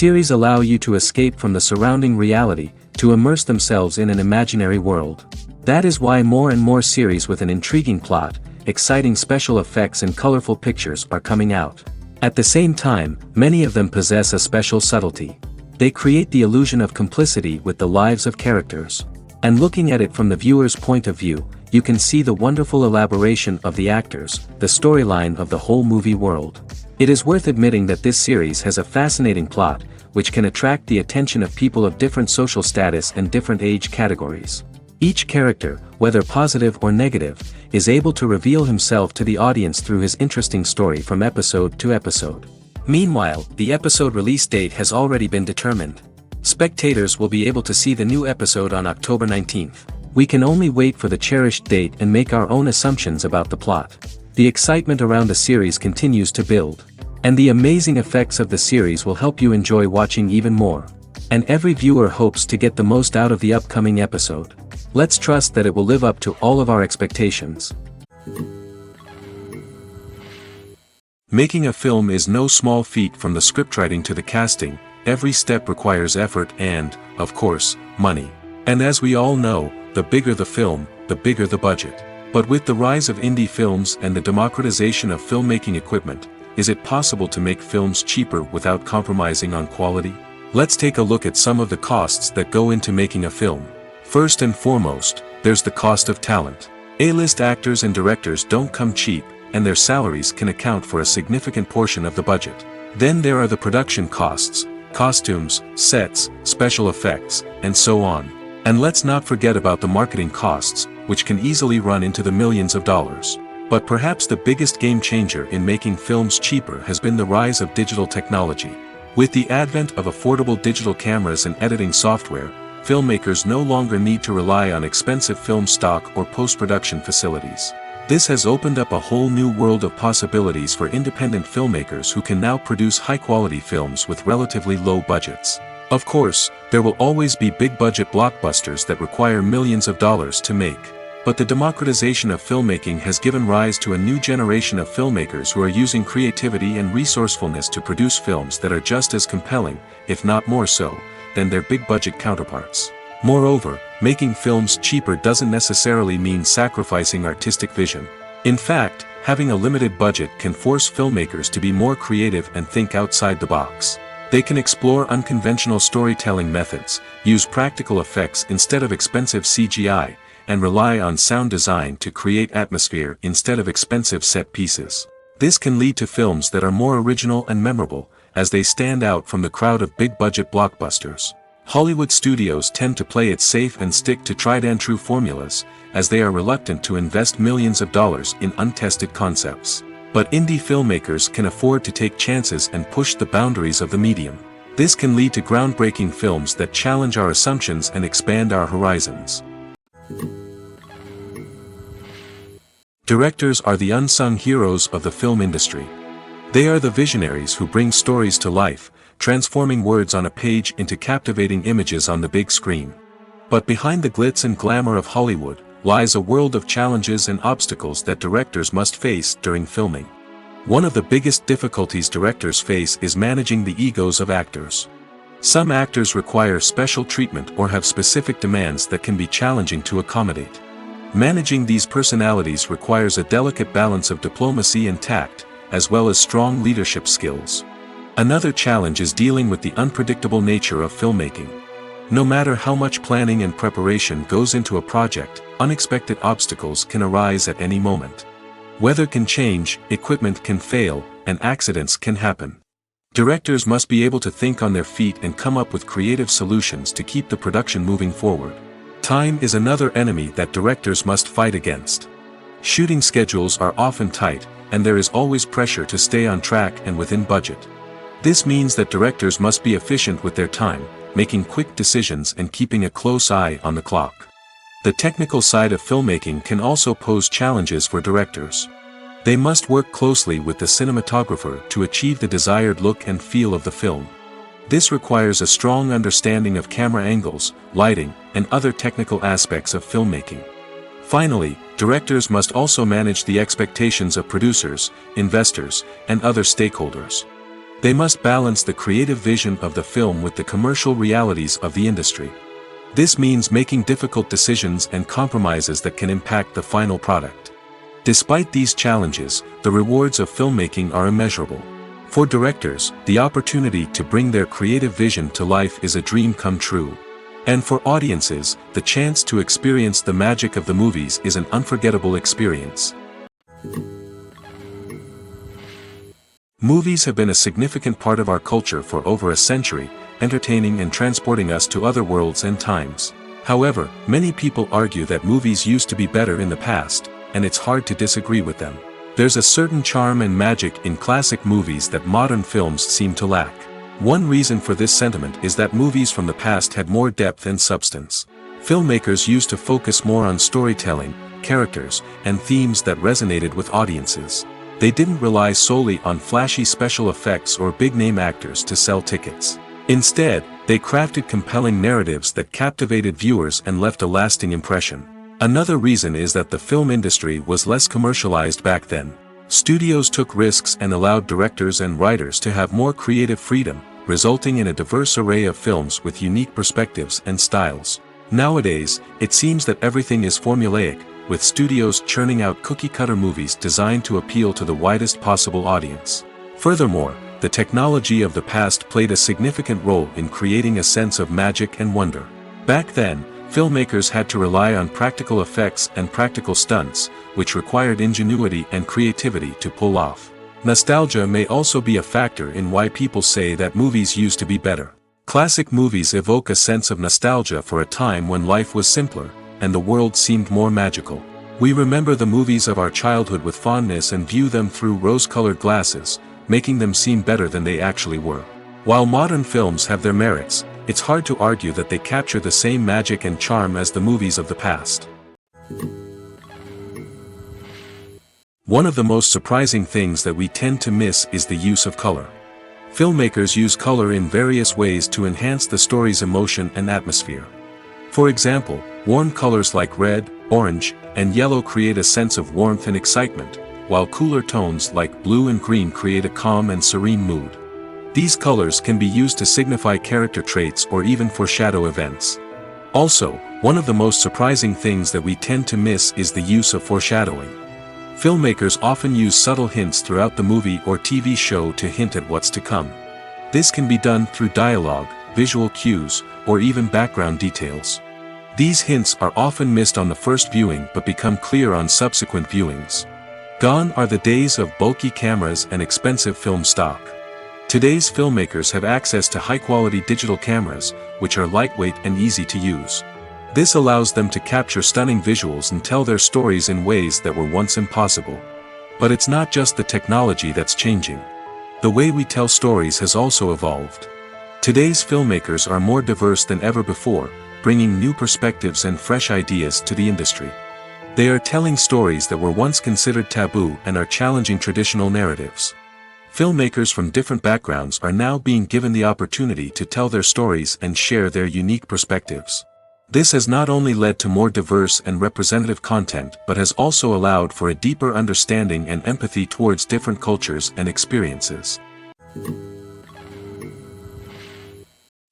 Series allow you to escape from the surrounding reality, to immerse themselves in an imaginary world. That is why more and more series with an intriguing plot, exciting special effects and colorful pictures are coming out. At the same time, many of them possess a special subtlety. They create the illusion of complicity with the lives of characters. And looking at it from the viewer's point of view, you can see the wonderful elaboration of the actors, the storyline of the whole movie world. It is worth admitting that this series has a fascinating plot, which can attract the attention of people of different social status and different age categories. Each character, whether positive or negative, is able to reveal himself to the audience through his interesting story from episode to episode. Meanwhile, the episode release date has already been determined. Spectators will be able to see the new episode on October 19th. We can only wait for the cherished date and make our own assumptions about the plot. The excitement around the series continues to build. And the amazing effects of the series will help you enjoy watching even more. And every viewer hopes to get the most out of the upcoming episode. Let's trust that it will live up to all of our expectations. Making a film is no small feat. From the scriptwriting to the casting, every step requires effort and, of course, money. And as we all know, the bigger the film, the bigger the budget. But with the rise of indie films and the democratization of filmmaking equipment, is it possible to make films cheaper without compromising on quality? Let's take a look at some of the costs that go into making a film. First and foremost, there's the cost of talent. A-list actors and directors don't come cheap, and their salaries can account for a significant portion of the budget. Then there are the production costs, costumes, sets, special effects, and so on. And let's not forget about the marketing costs, which can easily run into the millions of dollars. But perhaps the biggest game changer in making films cheaper has been the rise of digital technology. With the advent of affordable digital cameras and editing software, filmmakers no longer need to rely on expensive film stock or post-production facilities. This has opened up a whole new world of possibilities for independent filmmakers who can now produce high-quality films with relatively low budgets. Of course, there will always be big-budget blockbusters that require millions of dollars to make. But the democratization of filmmaking has given rise to a new generation of filmmakers who are using creativity and resourcefulness to produce films that are just as compelling, if not more so, than their big-budget counterparts. Moreover, making films cheaper doesn't necessarily mean sacrificing artistic vision. In fact, having a limited budget can force filmmakers to be more creative and think outside the box. They can explore unconventional storytelling methods, use practical effects instead of expensive CGI, and rely on sound design to create atmosphere instead of expensive set pieces. This can lead to films that are more original and memorable, as they stand out from the crowd of big-budget blockbusters. Hollywood studios tend to play it safe and stick to tried-and-true formulas, as they are reluctant to invest millions of dollars in untested concepts. But indie filmmakers can afford to take chances and push the boundaries of the medium. This can lead to groundbreaking films that challenge our assumptions and expand our horizons. Directors are the unsung heroes of the film industry. They are the visionaries who bring stories to life, transforming words on a page into captivating images on the big screen. But behind the glitz and glamour of Hollywood lies a world of challenges and obstacles that directors must face during filming. One of the biggest difficulties directors face is managing the egos of actors. Some actors require special treatment or have specific demands that can be challenging to accommodate. Managing these personalities requires a delicate balance of diplomacy and tact, as well as strong leadership skills. Another challenge is dealing with the unpredictable nature of filmmaking. No matter how much planning and preparation goes into a project, unexpected obstacles can arise at any moment. Weather can change, equipment can fail, and accidents can happen. Directors must be able to think on their feet and come up with creative solutions to keep the production moving forward. Time is another enemy that directors must fight against. Shooting schedules are often tight, and there is always pressure to stay on track and within budget. This means that directors must be efficient with their time, making quick decisions and keeping a close eye on the clock. The technical side of filmmaking can also pose challenges for directors. They must work closely with the cinematographer to achieve the desired look and feel of the film. This requires a strong understanding of camera angles, lighting, and other technical aspects of filmmaking. Finally, directors must also manage the expectations of producers, investors, and other stakeholders. They must balance the creative vision of the film with the commercial realities of the industry. This means making difficult decisions and compromises that can impact the final product. Despite these challenges, the rewards of filmmaking are immeasurable. For directors, the opportunity to bring their creative vision to life is a dream come true. And for audiences, the chance to experience the magic of the movies is an unforgettable experience. Movies have been a significant part of our culture for over a century, entertaining and transporting us to other worlds and times. However, many people argue that movies used to be better in the past, and it's hard to disagree with them. There's a certain charm and magic in classic movies that modern films seem to lack. One reason for this sentiment is that movies from the past had more depth and substance. Filmmakers used to focus more on storytelling, characters, and themes that resonated with audiences. They didn't rely solely on flashy special effects or big-name actors to sell tickets. Instead, they crafted compelling narratives that captivated viewers and left a lasting impression. Another reason is that the film industry was less commercialized back then. Studios took risks and allowed directors and writers to have more creative freedom, resulting in a diverse array of films with unique perspectives and styles. Nowadays, it seems that everything is formulaic, with studios churning out cookie-cutter movies designed to appeal to the widest possible audience. Furthermore, the technology of the past played a significant role in creating a sense of magic and wonder. Back then, filmmakers had to rely on practical effects and practical stunts, which required ingenuity and creativity to pull off. Nostalgia may also be a factor in why people say that movies used to be better. Classic movies evoke a sense of nostalgia for a time when life was simpler, and the world seemed more magical. We remember the movies of our childhood with fondness and view them through rose-colored glasses, making them seem better than they actually were. While modern films have their merits, it's hard to argue that they capture the same magic and charm as the movies of the past. One of the most surprising things that we tend to miss is the use of color. Filmmakers use color in various ways to enhance the story's emotion and atmosphere. For example, warm colors like red, orange, and yellow create a sense of warmth and excitement, while cooler tones like blue and green create a calm and serene mood. These colors can be used to signify character traits or even foreshadow events. Also, one of the most surprising things that we tend to miss is the use of foreshadowing. Filmmakers often use subtle hints throughout the movie or TV show to hint at what's to come. This can be done through dialogue, visual cues, or even background details. These hints are often missed on the first viewing but become clear on subsequent viewings. Gone are the days of bulky cameras and expensive film stock. Today's filmmakers have access to high-quality digital cameras, which are lightweight and easy to use. This allows them to capture stunning visuals and tell their stories in ways that were once impossible. But it's not just the technology that's changing. The way we tell stories has also evolved. Today's filmmakers are more diverse than ever before, bringing new perspectives and fresh ideas to the industry. They are telling stories that were once considered taboo and are challenging traditional narratives. Filmmakers from different backgrounds are now being given the opportunity to tell their stories and share their unique perspectives. This has not only led to more diverse and representative content but has also allowed for a deeper understanding and empathy towards different cultures and experiences.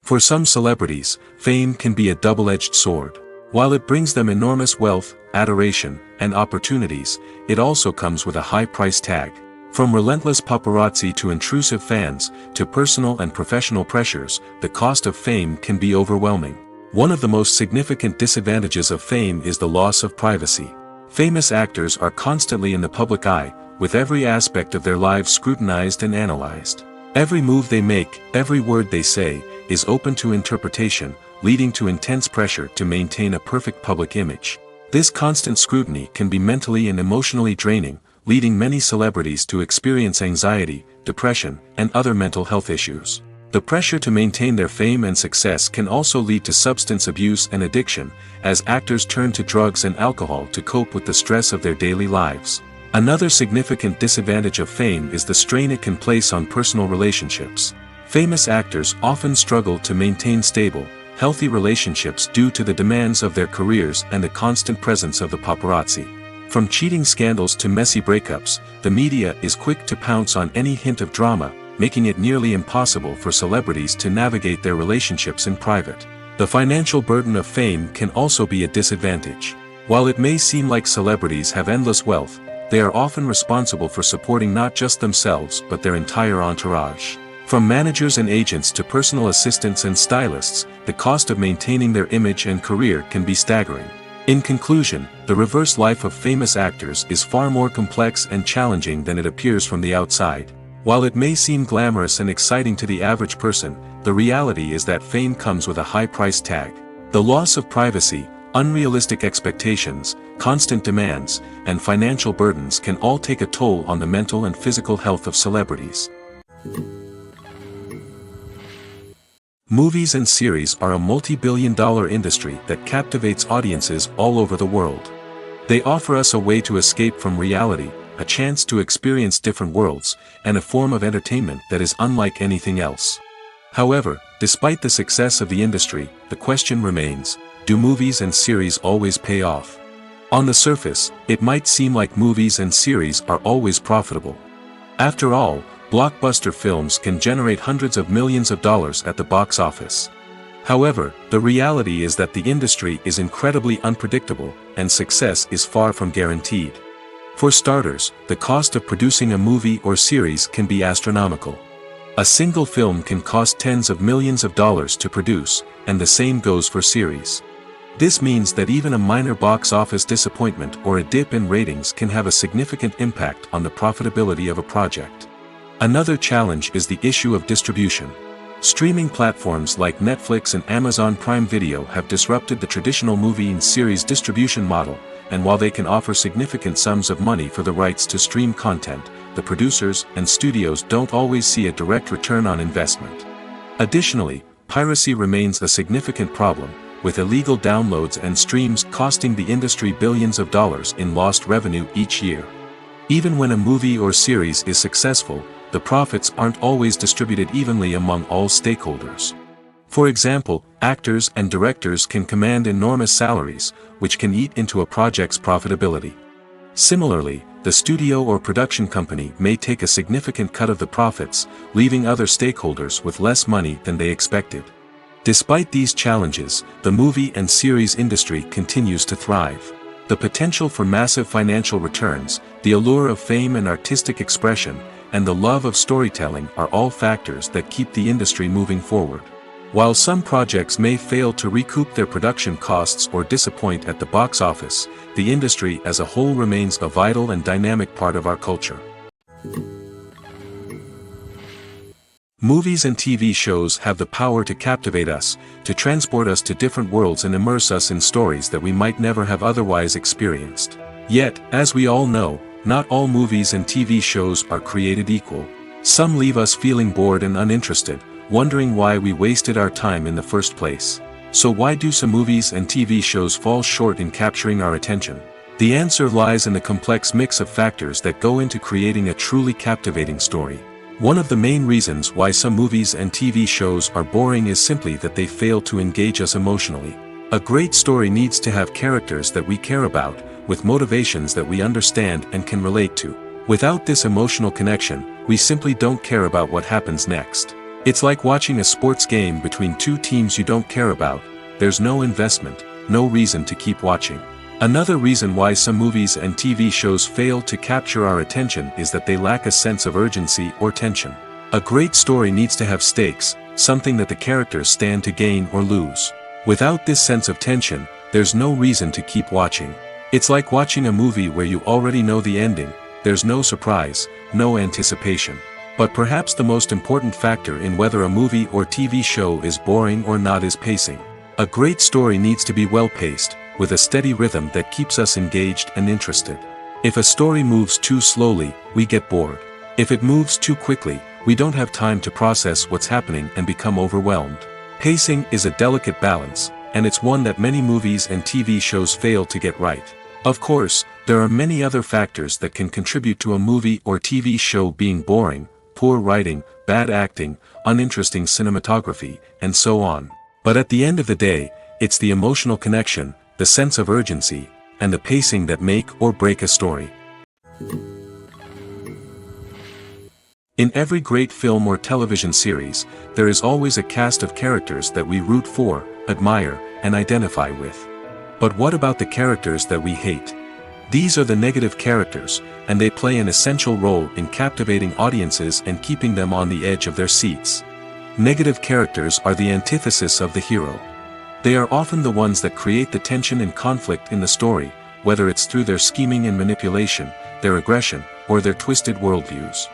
For some celebrities, fame can be a double-edged sword. While it brings them enormous wealth, adoration, and opportunities, it also comes with a high price tag. From relentless paparazzi to intrusive fans, to personal and professional pressures, the cost of fame can be overwhelming. One of the most significant disadvantages of fame is the loss of privacy. Famous actors are constantly in the public eye, with every aspect of their lives scrutinized and analyzed. Every move they make, every word they say, is open to interpretation, leading to intense pressure to maintain a perfect public image. This constant scrutiny can be mentally and emotionally draining, leading many celebrities to experience anxiety, depression, and other mental health issues. The pressure to maintain their fame and success can also lead to substance abuse and addiction, as actors turn to drugs and alcohol to cope with the stress of their daily lives. Another significant disadvantage of fame is the strain it can place on personal relationships. Famous actors often struggle to maintain stable, healthy relationships due to the demands of their careers and the constant presence of the paparazzi. From cheating scandals to messy breakups, the media is quick to pounce on any hint of drama, making it nearly impossible for celebrities to navigate their relationships in private. The financial burden of fame can also be a disadvantage. While it may seem like celebrities have endless wealth, they are often responsible for supporting not just themselves but their entire entourage. From managers and agents to personal assistants and stylists, the cost of maintaining their image and career can be staggering. In conclusion, the reverse life of famous actors is far more complex and challenging than it appears from the outside. While it may seem glamorous and exciting to the average person, the reality is that fame comes with a high price tag. The loss of privacy, unrealistic expectations, constant demands, and financial burdens can all take a toll on the mental and physical health of celebrities. Movies and series are a multi-billion-dollar industry that captivates audiences all over the world. They offer us a way to escape from reality, a chance to experience different worlds, and a form of entertainment that is unlike anything else. However, despite the success of the industry, the question remains, do movies and series always pay off? On the surface, it might seem like movies and series are always profitable. After all, blockbuster films can generate hundreds of millions of dollars at the box office. However, the reality is that the industry is incredibly unpredictable, and success is far from guaranteed. For starters, the cost of producing a movie or series can be astronomical. A single film can cost tens of millions of dollars to produce, and the same goes for series. This means that even a minor box office disappointment or a dip in ratings can have a significant impact on the profitability of a project. Another challenge is the issue of distribution. Streaming platforms like Netflix and Amazon Prime Video have disrupted the traditional movie and series distribution model, and while they can offer significant sums of money for the rights to stream content, the producers and studios don't always see a direct return on investment. Additionally, piracy remains a significant problem, with illegal downloads and streams costing the industry billions of dollars in lost revenue each year. Even when a movie or series is successful, the profits aren't always distributed evenly among all stakeholders. For example, actors and directors can command enormous salaries, which can eat into a project's profitability. Similarly, the studio or production company may take a significant cut of the profits, leaving other stakeholders with less money than they expected. Despite these challenges, the movie and series industry continues to thrive. The potential for massive financial returns, the allure of fame and artistic expression, and the love of storytelling are all factors that keep the industry moving forward. While some projects may fail to recoup their production costs or disappoint at the box office, the industry as a whole remains a vital and dynamic part of our culture. Movies and TV shows have the power to captivate us, to transport us to different worlds and immerse us in stories that we might never have otherwise experienced. Yet, as we all know, not all movies and TV shows are created equal. Some leave us feeling bored and uninterested, wondering why we wasted our time in the first place. So why do some movies and TV shows fall short in capturing our attention? The answer lies in the complex mix of factors that go into creating a truly captivating story. One of the main reasons why some movies and TV shows are boring is simply that they fail to engage us emotionally. A great story needs to have characters that we care about, with motivations that we understand and can relate to. Without this emotional connection, we simply don't care about what happens next. It's like watching a sports game between two teams you don't care about. There's no investment, no reason to keep watching. Another reason why some movies and TV shows fail to capture our attention is that they lack a sense of urgency or tension. A great story needs to have stakes, something that the characters stand to gain or lose. Without this sense of tension, there's no reason to keep watching. It's like watching a movie where you already know the ending. There's no surprise, no anticipation. But perhaps the most important factor in whether a movie or TV show is boring or not is pacing. A great story needs to be well-paced, with a steady rhythm that keeps us engaged and interested. If a story moves too slowly, we get bored. If it moves too quickly, we don't have time to process what's happening and become overwhelmed. Pacing is a delicate balance, and it's one that many movies and TV shows fail to get right. Of course, there are many other factors that can contribute to a movie or TV show being boring: poor writing, bad acting, uninteresting cinematography, and so on. But at the end of the day, it's the emotional connection, the sense of urgency, and the pacing that make or break a story. In every great film or television series, there is always a cast of characters that we root for, admire, and identify with. But what about the characters that we hate? These are the negative characters, and they play an essential role in captivating audiences and keeping them on the edge of their seats. Negative characters are the antithesis of the hero. They are often the ones that create the tension and conflict in the story, whether it's through their scheming and manipulation, their aggression, or their twisted worldviews.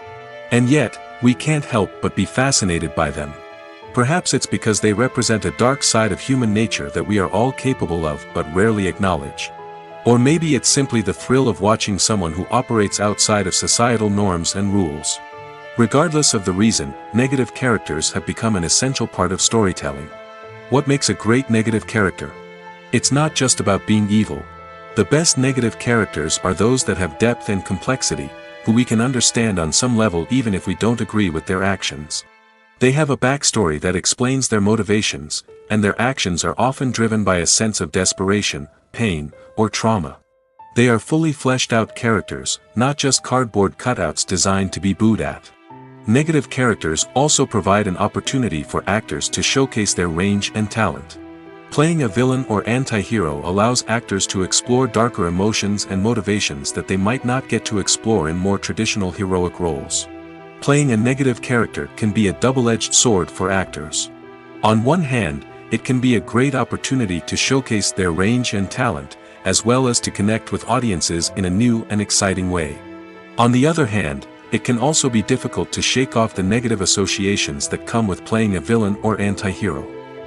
And yet, we can't help but be fascinated by them. Perhaps it's because they represent a dark side of human nature that we are all capable of but rarely acknowledge. Or maybe it's simply the thrill of watching someone who operates outside of societal norms and rules. Regardless of the reason, negative characters have become an essential part of storytelling. What makes a great negative character? It's not just about being evil. The best negative characters are those that have depth and complexity, who we can understand on some level even if we don't agree with their actions. They have a backstory that explains their motivations, and their actions are often driven by a sense of desperation, pain, or trauma. They are fully fleshed out characters, not just cardboard cutouts designed to be booed at. Negative characters also provide an opportunity for actors to showcase their range and talent. Playing a villain or anti-hero allows actors to explore darker emotions and motivations that they might not get to explore in more traditional heroic roles. Playing a negative character can be a double-edged sword for actors. On one hand, it can be a great opportunity to showcase their range and talent, as well as to connect with audiences in a new and exciting way. On the other hand, it can also be difficult to shake off the negative associations that come with playing a villain or anti-hero.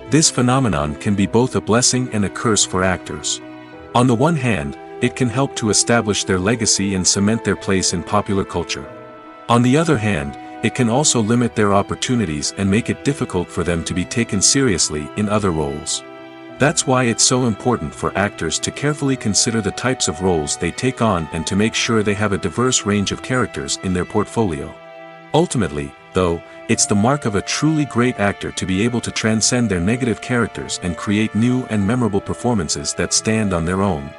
This phenomenon can be both a blessing and a curse for actors. On the one hand, it can help to establish their legacy and cement their place in popular culture. On the other hand, it can also limit their opportunities and make it difficult for them to be taken seriously in other roles. That's why it's so important for actors to carefully consider the types of roles they take on and to make sure they have a diverse range of characters in their portfolio. Ultimately, though, it's the mark of a truly great actor to be able to transcend their negative characters and create new and memorable performances that stand on their own.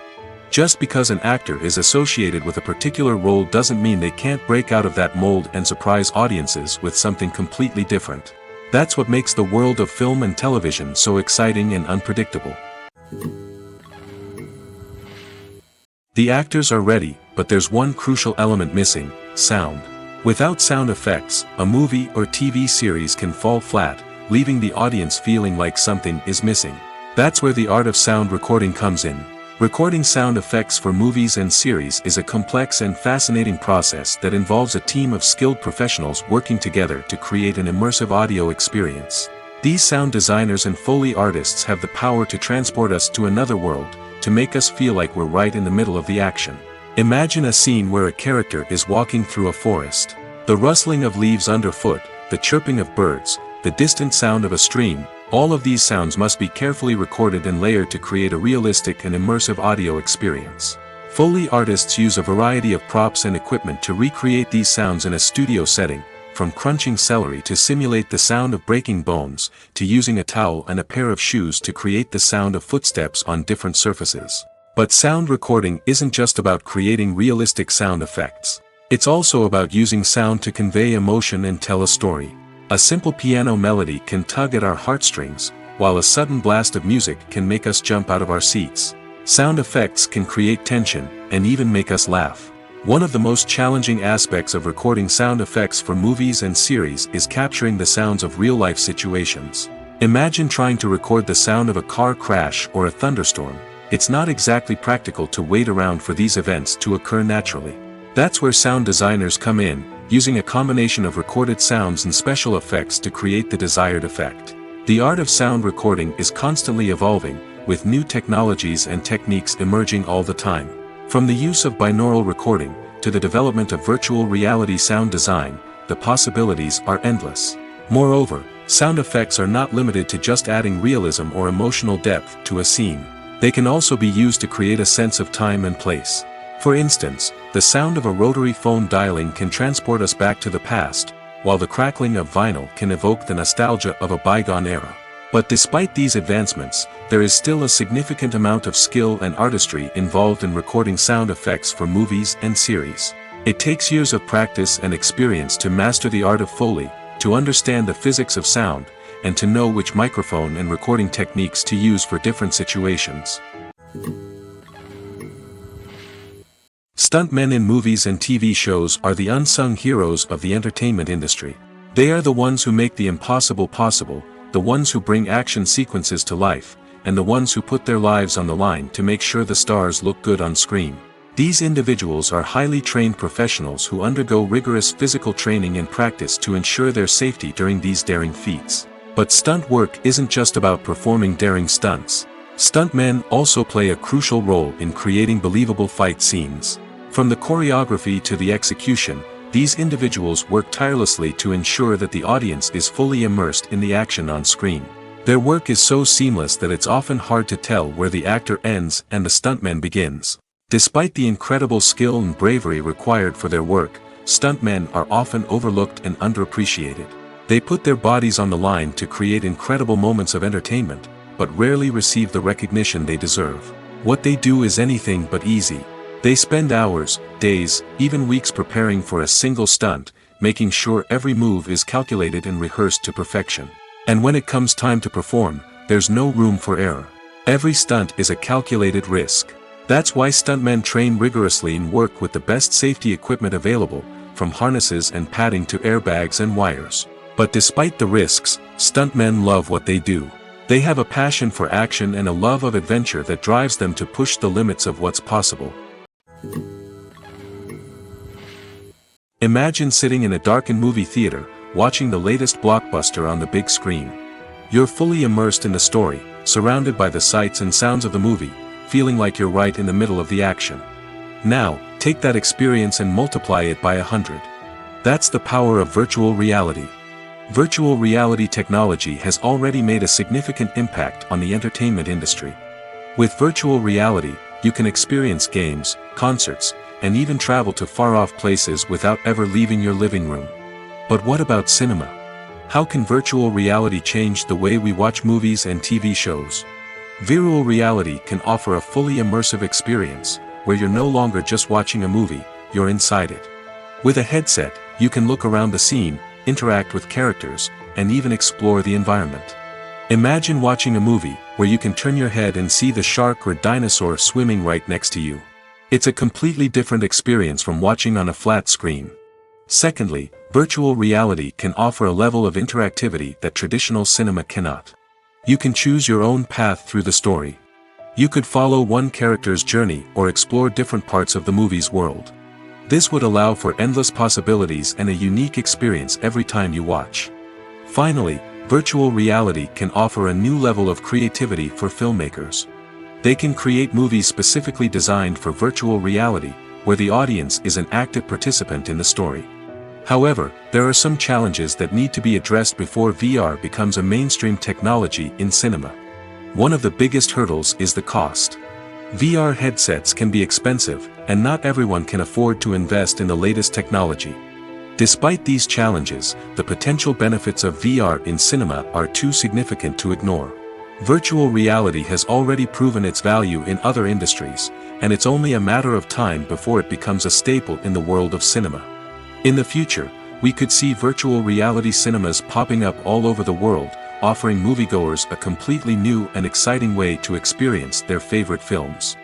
Just because an actor is associated with a particular role doesn't mean they can't break out of that mold and surprise audiences with something completely different. That's what makes the world of film and television so exciting and unpredictable. The actors are ready, but there's one crucial element missing: sound. Without sound effects, a movie or TV series can fall flat, leaving the audience feeling like something is missing. That's where the art of sound recording comes in. Recording sound effects for movies and series is a complex and fascinating process that involves a team of skilled professionals working together to create an immersive audio experience. These sound designers and Foley artists have the power to transport us to another world, to make us feel like we're right in the middle of the action. Imagine a scene where a character is walking through a forest. The rustling of leaves underfoot, the chirping of birds, the distant sound of a stream, all of these sounds must be carefully recorded and layered to create a realistic and immersive audio experience. Foley artists use a variety of props and equipment to recreate these sounds in a studio setting, from crunching celery to simulate the sound of breaking bones, to using a towel and a pair of shoes to create the sound of footsteps on different surfaces. But sound recording isn't just about creating realistic sound effects. It's also about using sound to convey emotion and tell a story. A simple piano melody can tug at our heartstrings, while a sudden blast of music can make us jump out of our seats. Sound effects can create tension, and even make us laugh. One of the most challenging aspects of recording sound effects for movies and series is capturing the sounds of real-life situations. Imagine trying to record the sound of a car crash or a thunderstorm. It's not exactly practical to wait around for these events to occur naturally. That's where sound designers come in, using a combination of recorded sounds and special effects to create the desired effect. The art of sound recording is constantly evolving, with new technologies and techniques emerging all the time. From the use of binaural recording, to the development of virtual reality sound design, the possibilities are endless. Moreover, sound effects are not limited to just adding realism or emotional depth to a scene. They can also be used to create a sense of time and place. For instance, the sound of a rotary phone dialing can transport us back to the past, while the crackling of vinyl can evoke the nostalgia of a bygone era. But despite these advancements, there is still a significant amount of skill and artistry involved in recording sound effects for movies and series. It takes years of practice and experience to master the art of Foley, to understand the physics of sound, and to know which microphone and recording techniques to use for different situations. Stuntmen in movies and TV shows are the unsung heroes of the entertainment industry. They are the ones who make the impossible possible, the ones who bring action sequences to life, and the ones who put their lives on the line to make sure the stars look good on screen. These individuals are highly trained professionals who undergo rigorous physical training and practice to ensure their safety during these daring feats. But stunt work isn't just about performing daring stunts. Stuntmen also play a crucial role in creating believable fight scenes. From the choreography to the execution, these individuals work tirelessly to ensure that the audience is fully immersed in the action on screen. Their work is so seamless that it's often hard to tell where the actor ends and the stuntman begins. Despite the incredible skill and bravery required for their work, stuntmen are often overlooked and underappreciated. They put their bodies on the line to create incredible moments of entertainment, but rarely receive the recognition they deserve. What they do is anything but easy. They spend hours, days, even weeks preparing for a single stunt, making sure every move is calculated and rehearsed to perfection. And when it comes time to perform, there's no room for error. Every stunt is a calculated risk. That's why stuntmen train rigorously and work with the best safety equipment available, from harnesses and padding to airbags and wires. But despite the risks, stuntmen love what they do. They have a passion for action and a love of adventure that drives them to push the limits of what's possible. Imagine sitting in a darkened movie theater, watching the latest blockbuster on the big screen. You're fully immersed in the story, surrounded by the sights and sounds of the movie, feeling like you're right in the middle of the action. Now, take that experience and multiply it by 100. That's the power of virtual reality. Virtual reality technology has already made a significant impact on the entertainment industry. With virtual reality, you can experience games, concerts, and even travel to far-off places without ever leaving your living room. But what about cinema? How can virtual reality change the way we watch movies and TV shows? Virtual reality can offer a fully immersive experience, where you're no longer just watching a movie, you're inside it. With a headset, you can look around the scene, interact with characters, and even explore the environment. Imagine watching a movie where you can turn your head and see the shark or dinosaur swimming right next to you. It's a completely different experience from watching on a flat screen. Secondly, virtual reality can offer a level of interactivity that traditional cinema cannot. You can choose your own path through the story. You could follow one character's journey or explore different parts of the movie's world. This would allow for endless possibilities and a unique experience every time you watch. Finally, virtual reality can offer a new level of creativity for filmmakers. They can create movies specifically designed for virtual reality, where the audience is an active participant in the story. However, there are some challenges that need to be addressed before VR becomes a mainstream technology in cinema. One of the biggest hurdles is the cost. VR headsets can be expensive, and not everyone can afford to invest in the latest technology. Despite these challenges, the potential benefits of VR in cinema are too significant to ignore. Virtual reality has already proven its value in other industries, and it's only a matter of time before it becomes a staple in the world of cinema. In the future, we could see virtual reality cinemas popping up all over the world, offering moviegoers a completely new and exciting way to experience their favorite films.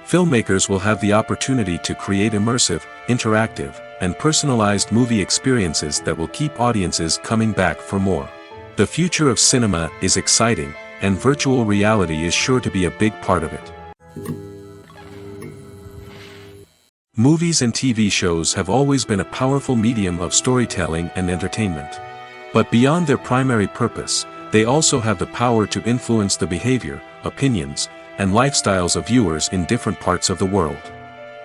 Filmmakers will have the opportunity to create immersive, interactive, and personalized movie experiences that will keep audiences coming back for more. The future of cinema is exciting, and virtual reality is sure to be a big part of it. Movies and TV shows have always been a powerful medium of storytelling and entertainment. But beyond their primary purpose, they also have the power to influence the behavior, opinions, and lifestyles of viewers in different parts of the world.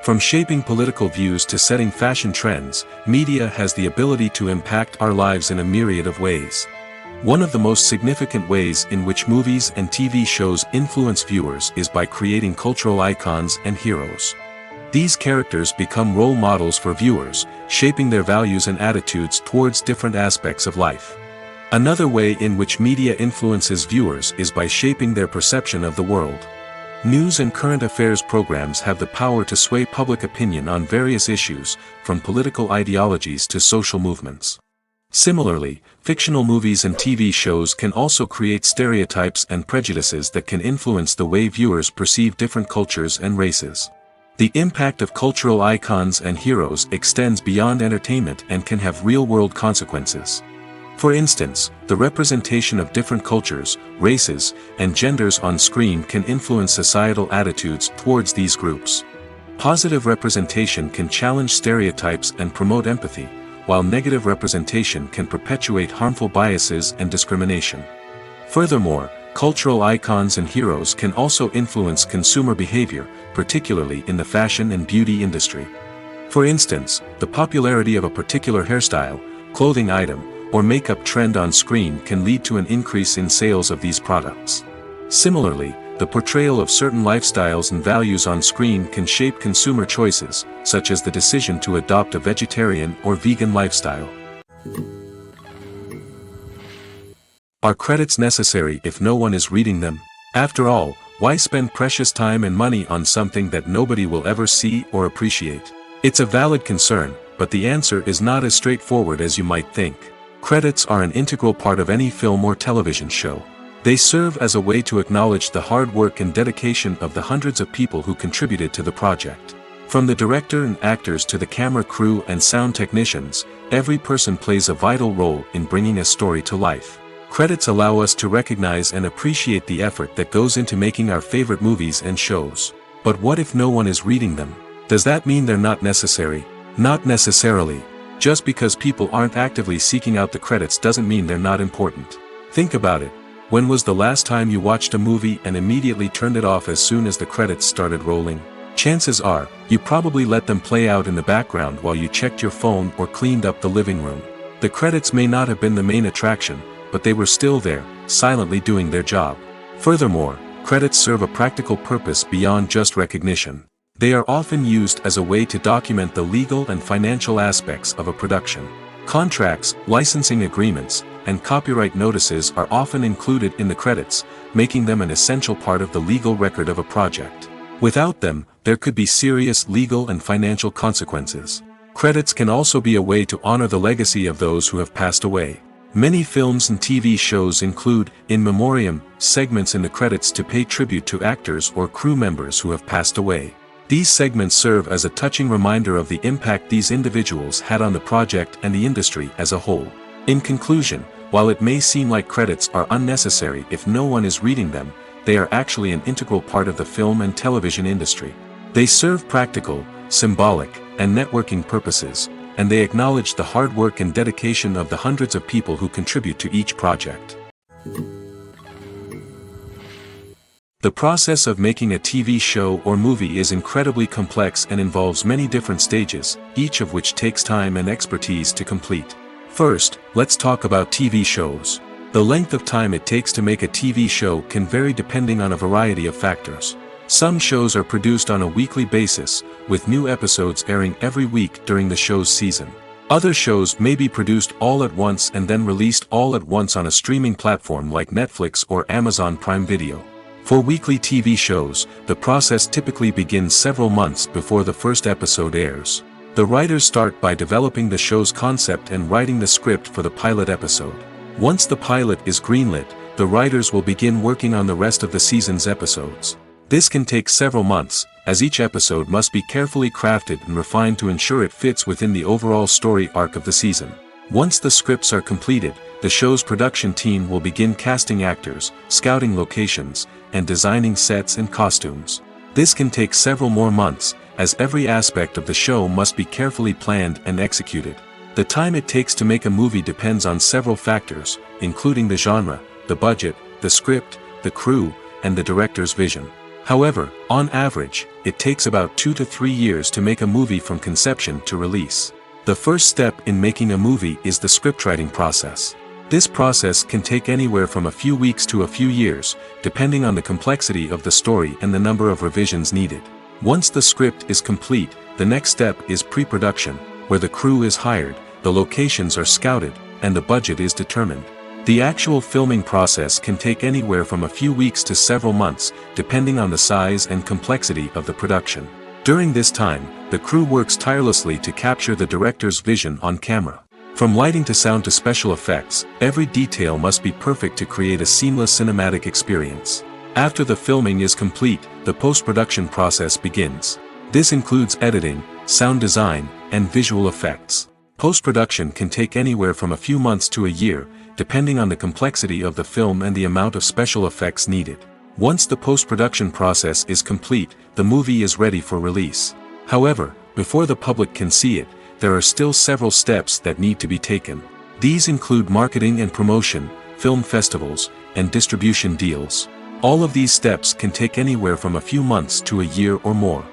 From shaping political views to setting fashion trends, media has the ability to impact our lives in a myriad of ways. One of the most significant ways in which movies and TV shows influence viewers is by creating cultural icons and heroes. These characters become role models for viewers, shaping their values and attitudes towards different aspects of life. Another way in which media influences viewers is by shaping their perception of the world. News and current affairs programs have the power to sway public opinion on various issues, from political ideologies to social movements. Similarly, fictional movies and TV shows can also create stereotypes and prejudices that can influence the way viewers perceive different cultures and races. The impact of cultural icons and heroes extends beyond entertainment and can have real-world consequences. For instance, the representation of different cultures, races, and genders on screen can influence societal attitudes towards these groups. Positive representation can challenge stereotypes and promote empathy, while negative representation can perpetuate harmful biases and discrimination. Furthermore, cultural icons and heroes can also influence consumer behavior, particularly in the fashion and beauty industry. For instance, the popularity of a particular hairstyle, clothing item, or makeup trend on screen can lead to an increase in sales of these products. Similarly, the portrayal of certain lifestyles and values on screen can shape consumer choices, such as the decision to adopt a vegetarian or vegan lifestyle. Are credits necessary if no one is reading them? After all, why spend precious time and money on something that nobody will ever see or appreciate? It's a valid concern, but the answer is not as straightforward as you might think. Credits are an integral part of any film or television show. They serve as a way to acknowledge the hard work and dedication of the hundreds of people who contributed to the project. From the director and actors to the camera crew and sound technicians, every person plays a vital role in bringing a story to life. Credits allow us to recognize and appreciate the effort that goes into making our favorite movies and shows. But what if no one is reading them? Does that mean they're not necessary? Not necessarily. Just because people aren't actively seeking out the credits doesn't mean they're not important. Think about it. When was the last time you watched a movie and immediately turned it off as soon as the credits started rolling? Chances are, you probably let them play out in the background while you checked your phone or cleaned up the living room. The credits may not have been the main attraction, but they were still there, silently doing their job. Furthermore, credits serve a practical purpose beyond just recognition. They are often used as a way to document the legal and financial aspects of a production. Contracts, licensing agreements, and copyright notices are often included in the credits, making them an essential part of the legal record of a project. Without them, there could be serious legal and financial consequences. Credits can also be a way to honor the legacy of those who have passed away. Many films and TV shows include in memoriam segments in the credits to pay tribute to actors or crew members who have passed away. These segments serve as a touching reminder of the impact these individuals had on the project and the industry as a whole. In conclusion, while it may seem like credits are unnecessary if no one is reading them, they are actually an integral part of the film and television industry. They serve practical, symbolic, and networking purposes, and they acknowledge the hard work and dedication of the hundreds of people who contribute to each project. The process of making a TV show or movie is incredibly complex and involves many different stages, each of which takes time and expertise to complete. First, let's talk about TV shows. The length of time it takes to make a TV show can vary depending on a variety of factors. Some shows are produced on a weekly basis, with new episodes airing every week during the show's season. Other shows may be produced all at once and then released all at once on a streaming platform like Netflix or Amazon Prime Video. For weekly TV shows, the process typically begins several months before the first episode airs. The writers start by developing the show's concept and writing the script for the pilot episode. Once the pilot is greenlit, the writers will begin working on the rest of the season's episodes. This can take several months, as each episode must be carefully crafted and refined to ensure it fits within the overall story arc of the season. Once the scripts are completed, the show's production team will begin casting actors, scouting locations, and designing sets and costumes. This can take several more months, as every aspect of the show must be carefully planned and executed. The time it takes to make a movie depends on several factors, including the genre, the budget, the script, the crew, and the director's vision. However, on average, it takes about 2 to 3 years to make a movie from conception to release. The first step in making a movie is the scriptwriting process. This process can take anywhere from a few weeks to a few years, depending on the complexity of the story and the number of revisions needed. Once the script is complete, the next step is pre-production, where the crew is hired, the locations are scouted, and the budget is determined. The actual filming process can take anywhere from a few weeks to several months, depending on the size and complexity of the production. During this time, the crew works tirelessly to capture the director's vision on camera. From lighting to sound to special effects, every detail must be perfect to create a seamless cinematic experience. After the filming is complete, the post-production process begins. This includes editing, sound design, and visual effects. Post-production can take anywhere from a few months to a year, depending on the complexity of the film and the amount of special effects needed. Once the post-production process is complete, the movie is ready for release. However, before the public can see it, there are still several steps that need to be taken. These include marketing and promotion, film festivals, and distribution deals. All of these steps can take anywhere from a few months to a year or more.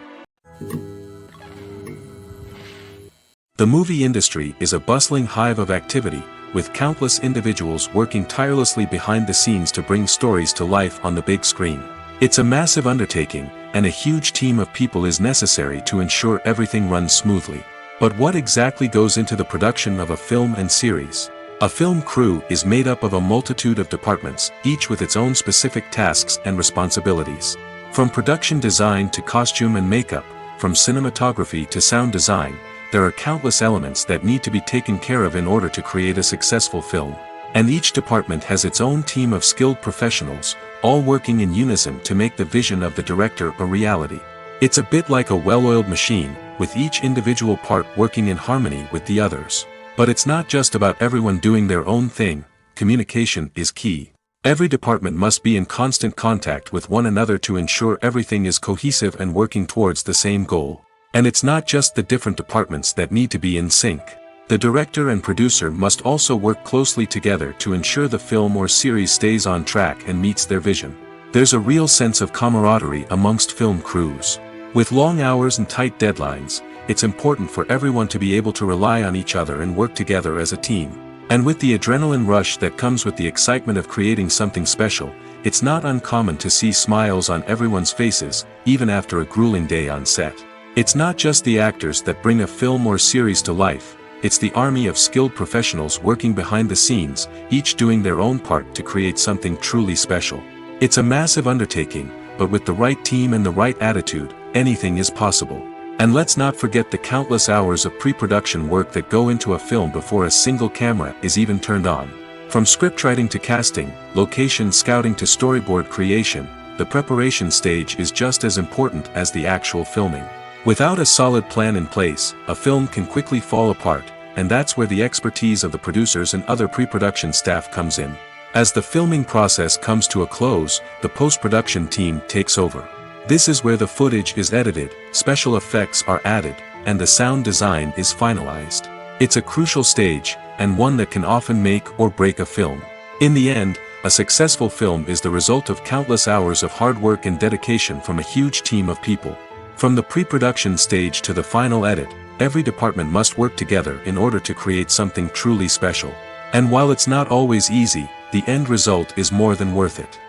The movie industry is a bustling hive of activity, with countless individuals working tirelessly behind the scenes to bring stories to life on the big screen. It's a massive undertaking, and a huge team of people is necessary to ensure everything runs smoothly. But what exactly goes into the production of a film and series? A film crew is made up of a multitude of departments, each with its own specific tasks and responsibilities. From production design to costume and makeup, from cinematography to sound design, there are countless elements that need to be taken care of in order to create a successful film. And each department has its own team of skilled professionals, all working in unison to make the vision of the director a reality. It's a bit like a well-oiled machine, with each individual part working in harmony with the others. But it's not just about everyone doing their own thing. Communication is key. Every department must be in constant contact with one another to ensure everything is cohesive and working towards the same goal. And it's not just the different departments that need to be in sync. The director and producer must also work closely together to ensure the film or series stays on track and meets their vision. There's a real sense of camaraderie amongst film crews. With long hours and tight deadlines, it's important for everyone to be able to rely on each other and work together as a team. And with the adrenaline rush that comes with the excitement of creating something special, it's not uncommon to see smiles on everyone's faces, even after a grueling day on set. It's not just the actors that bring a film or series to life, it's the army of skilled professionals working behind the scenes, each doing their own part to create something truly special. It's a massive undertaking, but with the right team and the right attitude, anything is possible. And let's not forget the countless hours of pre-production work that go into a film before a single camera is even turned on. From scriptwriting to casting, location scouting to storyboard creation, the preparation stage is just as important as the actual filming. Without a solid plan in place, a film can quickly fall apart, and that's where the expertise of the producers and other pre-production staff comes in. As the filming process comes to a close, the post-production team takes over. This is where the footage is edited, special effects are added, and the sound design is finalized. It's a crucial stage, and one that can often make or break a film. In the end, a successful film is the result of countless hours of hard work and dedication from a huge team of people. From the pre-production stage to the final edit, every department must work together in order to create something truly special. And while it's not always easy, the end result is more than worth it.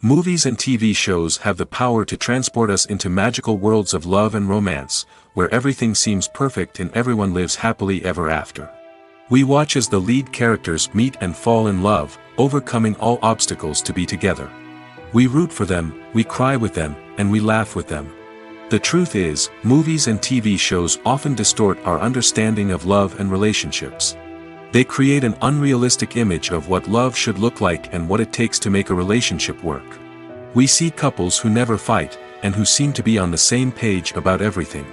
Movies and TV shows have the power to transport us into magical worlds of love and romance, where everything seems perfect and everyone lives happily ever after. We watch as the lead characters meet and fall in love, overcoming all obstacles to be together. We root for them, we cry with them, and we laugh with them. The truth is, movies and TV shows often distort our understanding of love and relationships. They create an unrealistic image of what love should look like and what it takes to make a relationship work. We see couples who never fight, and who seem to be on the same page about everything.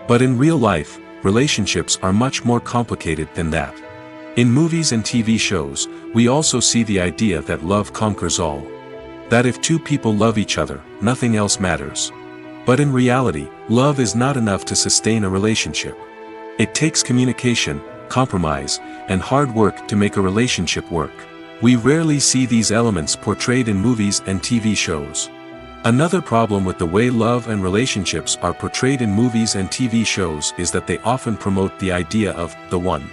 But in real life, relationships are much more complicated than that. In movies and TV shows, we also see the idea that love conquers all. That if two people love each other, nothing else matters. But in reality, love is not enough to sustain a relationship. It takes communication, compromise, and hard work to make a relationship work. We rarely see these elements portrayed in movies and TV shows. Another problem with the way love and relationships are portrayed in movies and TV shows is that they often promote the idea of the one.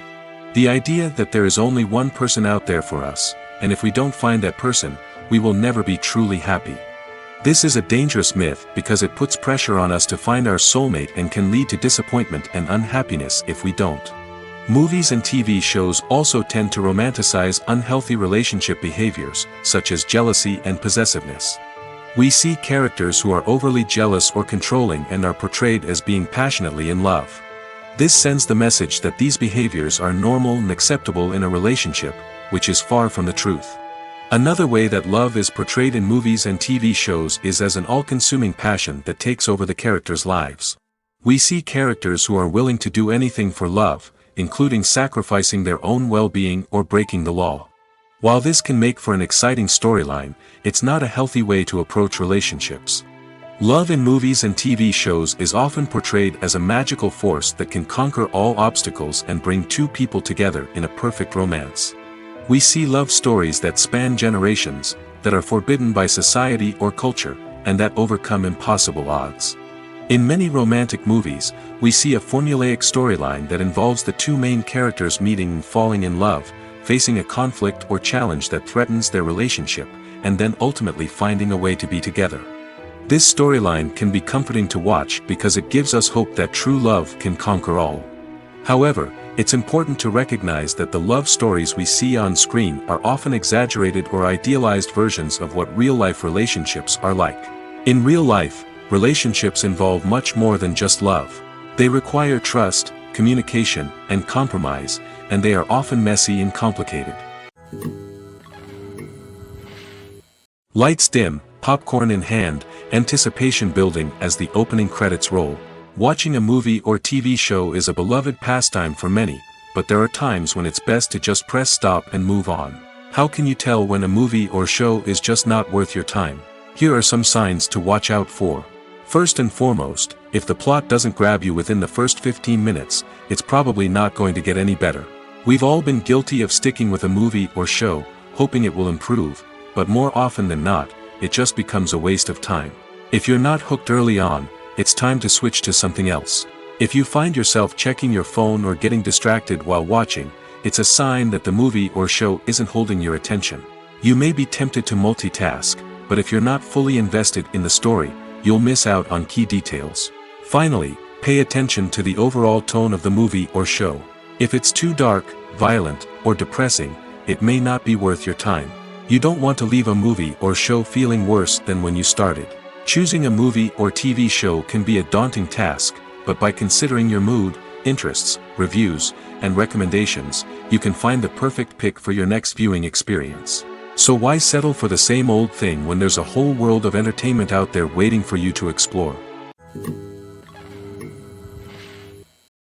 The idea that there is only one person out there for us, and if we don't find that person, we will never be truly happy. This is a dangerous myth because it puts pressure on us to find our soulmate and can lead to disappointment and unhappiness if we don't. Movies and TV shows also tend to romanticize unhealthy relationship behaviors, such as jealousy and possessiveness. We see characters who are overly jealous or controlling and are portrayed as being passionately in love. This sends the message that these behaviors are normal and acceptable in a relationship, which is far from the truth. Another way that love is portrayed in movies and TV shows is as an all-consuming passion that takes over the characters' lives. We see characters who are willing to do anything for love, including sacrificing their own well-being or breaking the law. While this can make for an exciting storyline, it's not a healthy way to approach relationships. Love in movies and TV shows is often portrayed as a magical force that can conquer all obstacles and bring two people together in a perfect romance. We see love stories that span generations, that are forbidden by society or culture, and that overcome impossible odds. In many romantic movies, we see a formulaic storyline that involves the two main characters meeting and falling in love, facing a conflict or challenge that threatens their relationship, and then ultimately finding a way to be together. This storyline can be comforting to watch because it gives us hope that true love can conquer all. However, it's important to recognize that the love stories we see on screen are often exaggerated or idealized versions of what real-life relationships are like. In real life, relationships involve much more than just love. They require trust, communication, and compromise, and they are often messy and complicated. Lights dim, popcorn in hand, anticipation building as the opening credits roll. Watching a movie or TV show is a beloved pastime for many, but there are times when it's best to just press stop and move on. How can you tell when a movie or show is just not worth your time? Here are some signs to watch out for. First and foremost, if the plot doesn't grab you within the first 15 minutes, it's probably not going to get any better. We've all been guilty of sticking with a movie or show, hoping it will improve, but more often than not, it just becomes a waste of time. If you're not hooked early on, it's time to switch to something else. If you find yourself checking your phone or getting distracted while watching, it's a sign that the movie or show isn't holding your attention. You may be tempted to multitask, but if you're not fully invested in the story, you'll miss out on key details. Finally, pay attention to the overall tone of the movie or show. If it's too dark, violent, or depressing, it may not be worth your time. You don't want to leave a movie or show feeling worse than when you started. Choosing a movie or TV show can be a daunting task, but by considering your mood, interests, reviews, and recommendations, you can find the perfect pick for your next viewing experience. So why settle for the same old thing when there's a whole world of entertainment out there waiting for you to explore?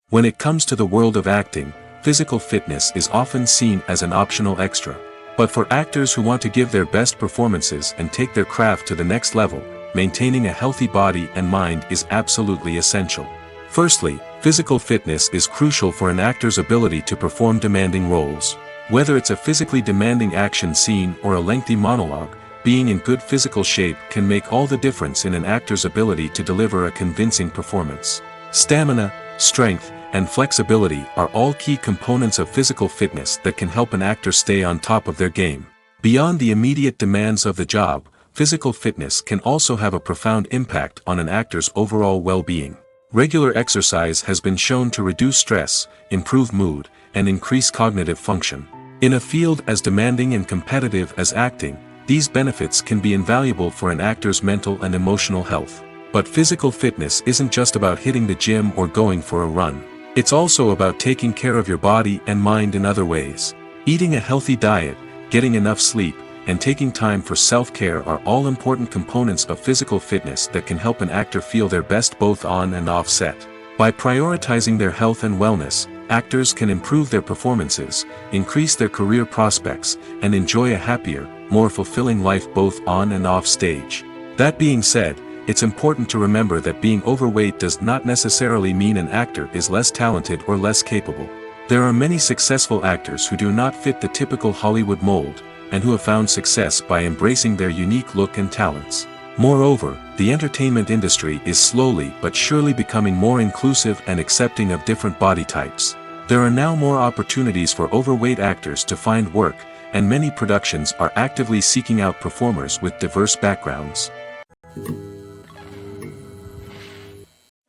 When it comes to the world of acting, physical fitness is often seen as an optional extra. But for actors who want to give their best performances and take their craft to the next level, maintaining a healthy body and mind is absolutely essential. Firstly, physical fitness is crucial for an actor's ability to perform demanding roles. Whether it's a physically demanding action scene or a lengthy monologue, being in good physical shape can make all the difference in an actor's ability to deliver a convincing performance. Stamina, strength, and flexibility are all key components of physical fitness that can help an actor stay on top of their game. Beyond the immediate demands of the job, physical fitness can also have a profound impact on an actor's overall well-being. Regular exercise has been shown to reduce stress, improve mood, and increase cognitive function. In a field as demanding and competitive as acting, these benefits can be invaluable for an actor's mental and emotional health. But physical fitness isn't just about hitting the gym or going for a run. It's also about taking care of your body and mind in other ways. Eating a healthy diet, getting enough sleep, and taking time for self-care are all important components of physical fitness that can help an actor feel their best both on and off set. By prioritizing their health and wellness, actors can improve their performances, increase their career prospects, and enjoy a happier, more fulfilling life both on and off stage. That being said, it's important to remember that being overweight does not necessarily mean an actor is less talented or less capable. There are many successful actors who do not fit the typical Hollywood mold, and who have found success by embracing their unique look and talents. Moreover, the entertainment industry is slowly but surely becoming more inclusive and accepting of different body types. There are now more opportunities for overweight actors to find work, and many productions are actively seeking out performers with diverse backgrounds.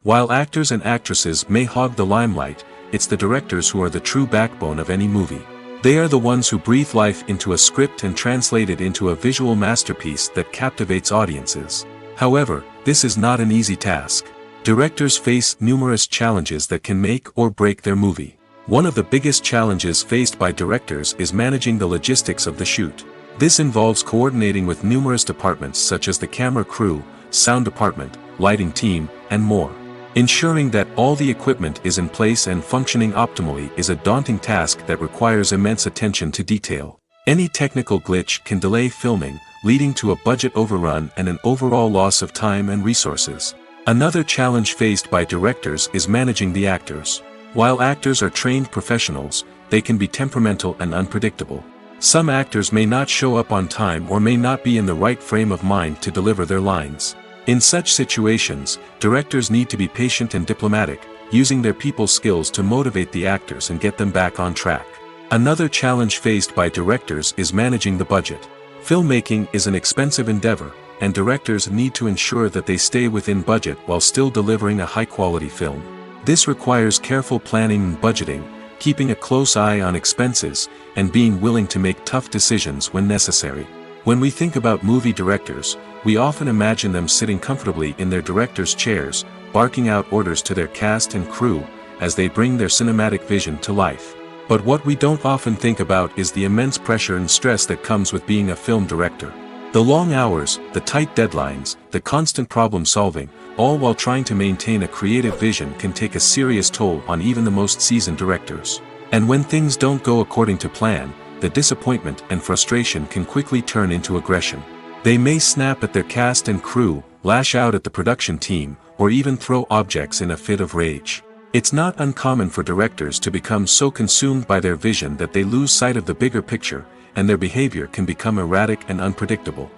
While actors and actresses may hog the limelight, it's the directors who are the true backbone of any movie. They are the ones who breathe life into a script and translate it into a visual masterpiece that captivates audiences. However, this is not an easy task. Directors face numerous challenges that can make or break their movie. One of the biggest challenges faced by directors is managing the logistics of the shoot. This involves coordinating with numerous departments such as the camera crew, sound department, lighting team, and more. Ensuring that all the equipment is in place and functioning optimally is a daunting task that requires immense attention to detail. Any technical glitch can delay filming, leading to a budget overrun and an overall loss of time and resources. Another challenge faced by directors is managing the actors. While actors are trained professionals, they can be temperamental and unpredictable. Some actors may not show up on time or may not be in the right frame of mind to deliver their lines. In such situations, directors need to be patient and diplomatic, using their people skills to motivate the actors and get them back on track. Another challenge faced by directors is managing the budget. Filmmaking is an expensive endeavor, and directors need to ensure that they stay within budget while still delivering a high-quality film. This requires careful planning and budgeting, keeping a close eye on expenses, and being willing to make tough decisions when necessary. When we think about movie directors, we often imagine them sitting comfortably in their director's chairs, barking out orders to their cast and crew, as they bring their cinematic vision to life. But what we don't often think about is the immense pressure and stress that comes with being a film director. The long hours, the tight deadlines, the constant problem solving, all while trying to maintain a creative vision can take a serious toll on even the most seasoned directors. And when things don't go according to plan, the disappointment and frustration can quickly turn into aggression. They may snap at their cast and crew, lash out at the production team, or even throw objects in a fit of rage. It's not uncommon for directors to become so consumed by their vision that they lose sight of the bigger picture, and their behavior can become erratic and unpredictable.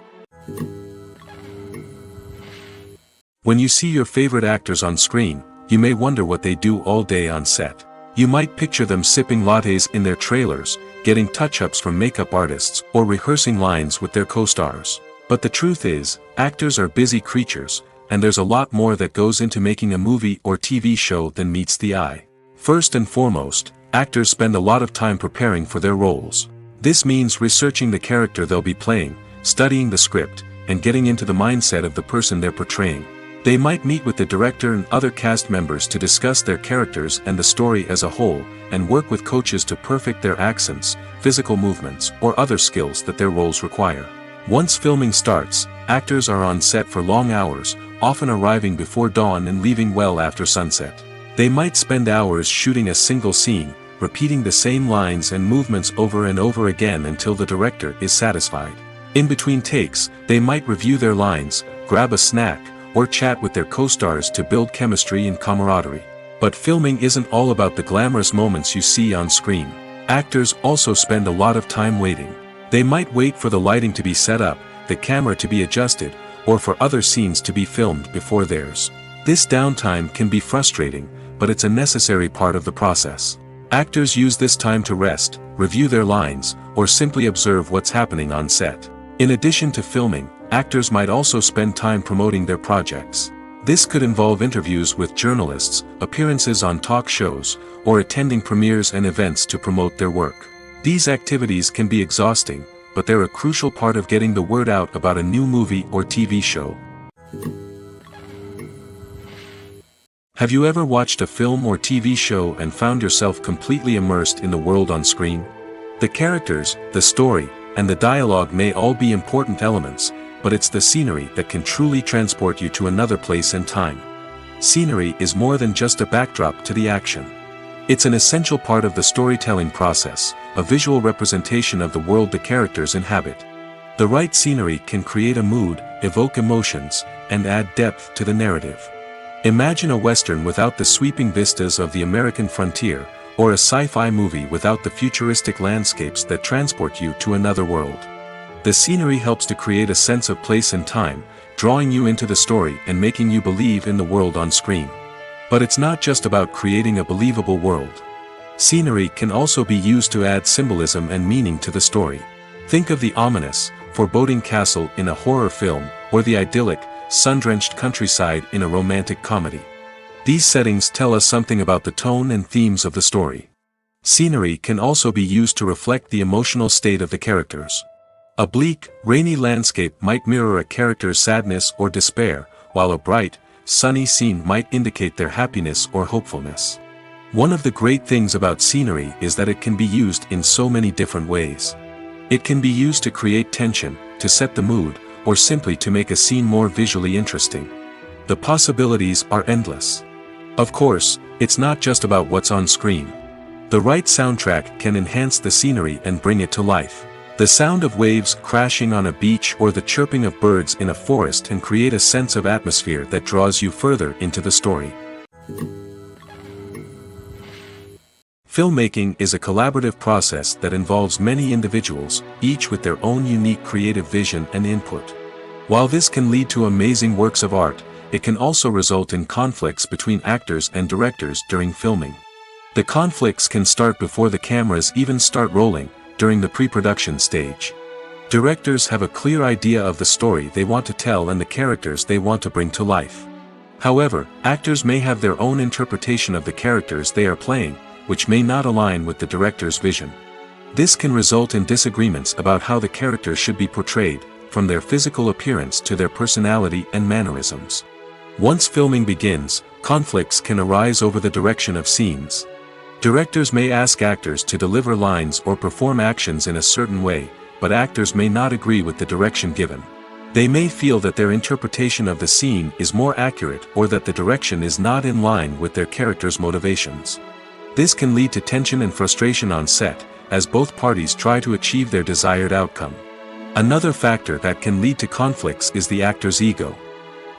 When you see your favorite actors on screen, you may wonder what they do all day on set. You might picture them sipping lattes in their trailers, getting touch-ups from makeup artists, or rehearsing lines with their co-stars. But the truth is, actors are busy creatures, and there's a lot more that goes into making a movie or TV show than meets the eye. First and foremost, actors spend a lot of time preparing for their roles. This means researching the character they'll be playing, studying the script, and getting into the mindset of the person they're portraying. They might meet with the director and other cast members to discuss their characters and the story as a whole, and work with coaches to perfect their accents, physical movements, or other skills that their roles require. Once filming starts, actors are on set for long hours, often arriving before dawn and leaving well after sunset. They might spend hours shooting a single scene, repeating the same lines and movements over and over again until the director is satisfied. In between takes, they might review their lines, grab a snack, or chat with their co-stars to build chemistry and camaraderie. But filming isn't all about the glamorous moments you see on screen. Actors also spend a lot of time waiting. They might wait for the lighting to be set up, the camera to be adjusted, or for other scenes to be filmed before theirs. This downtime can be frustrating, but it's a necessary part of the process. Actors use this time to rest, review their lines, or simply observe what's happening on set. In addition to filming, actors might also spend time promoting their projects. This could involve interviews with journalists, appearances on talk shows, or attending premieres and events to promote their work. These activities can be exhausting, but they're a crucial part of getting the word out about a new movie or TV show. Have you ever watched a film or TV show and found yourself completely immersed in the world on screen? The characters, the story, and the dialogue may all be important elements, but it's the scenery that can truly transport you to another place and time. Scenery is more than just a backdrop to the action. It's an essential part of the storytelling process, a visual representation of the world the characters inhabit. The right scenery can create a mood, evoke emotions, and add depth to the narrative. Imagine a Western without the sweeping vistas of the American frontier, or a sci-fi movie without the futuristic landscapes that transport you to another world. The scenery helps to create a sense of place and time, drawing you into the story and making you believe in the world on screen. But it's not just about creating a believable world. Scenery can also be used to add symbolism and meaning to the story. Think of the ominous, foreboding castle in a horror film, or the idyllic, sun-drenched countryside in a romantic comedy. These settings tell us something about the tone and themes of the story. Scenery can also be used to reflect the emotional state of the characters. A bleak, rainy landscape might mirror a character's sadness or despair, while a bright, sunny scene might indicate their happiness or hopefulness. One of the great things about scenery is that it can be used in so many different ways. It can be used to create tension, to set the mood, or simply to make a scene more visually interesting. The possibilities are endless. Of course, it's not just about what's on screen. The right soundtrack can enhance the scenery and bring it to life. The sound of waves crashing on a beach or the chirping of birds in a forest can create a sense of atmosphere that draws you further into the story. Filmmaking is a collaborative process that involves many individuals, each with their own unique creative vision and input. While this can lead to amazing works of art, it can also result in conflicts between actors and directors during filming. The conflicts can start before the cameras even start rolling, during the pre-production stage. Directors have a clear idea of the story they want to tell and the characters they want to bring to life. However, actors may have their own interpretation of the characters they are playing, which may not align with the director's vision. This can result in disagreements about how the characters should be portrayed, from their physical appearance to their personality and mannerisms. Once filming begins, conflicts can arise over the direction of scenes. Directors may ask actors to deliver lines or perform actions in a certain way, but actors may not agree with the direction given. They may feel that their interpretation of the scene is more accurate or that the direction is not in line with their character's motivations. This can lead to tension and frustration on set, as both parties try to achieve their desired outcome. Another factor that can lead to conflicts is the actor's ego.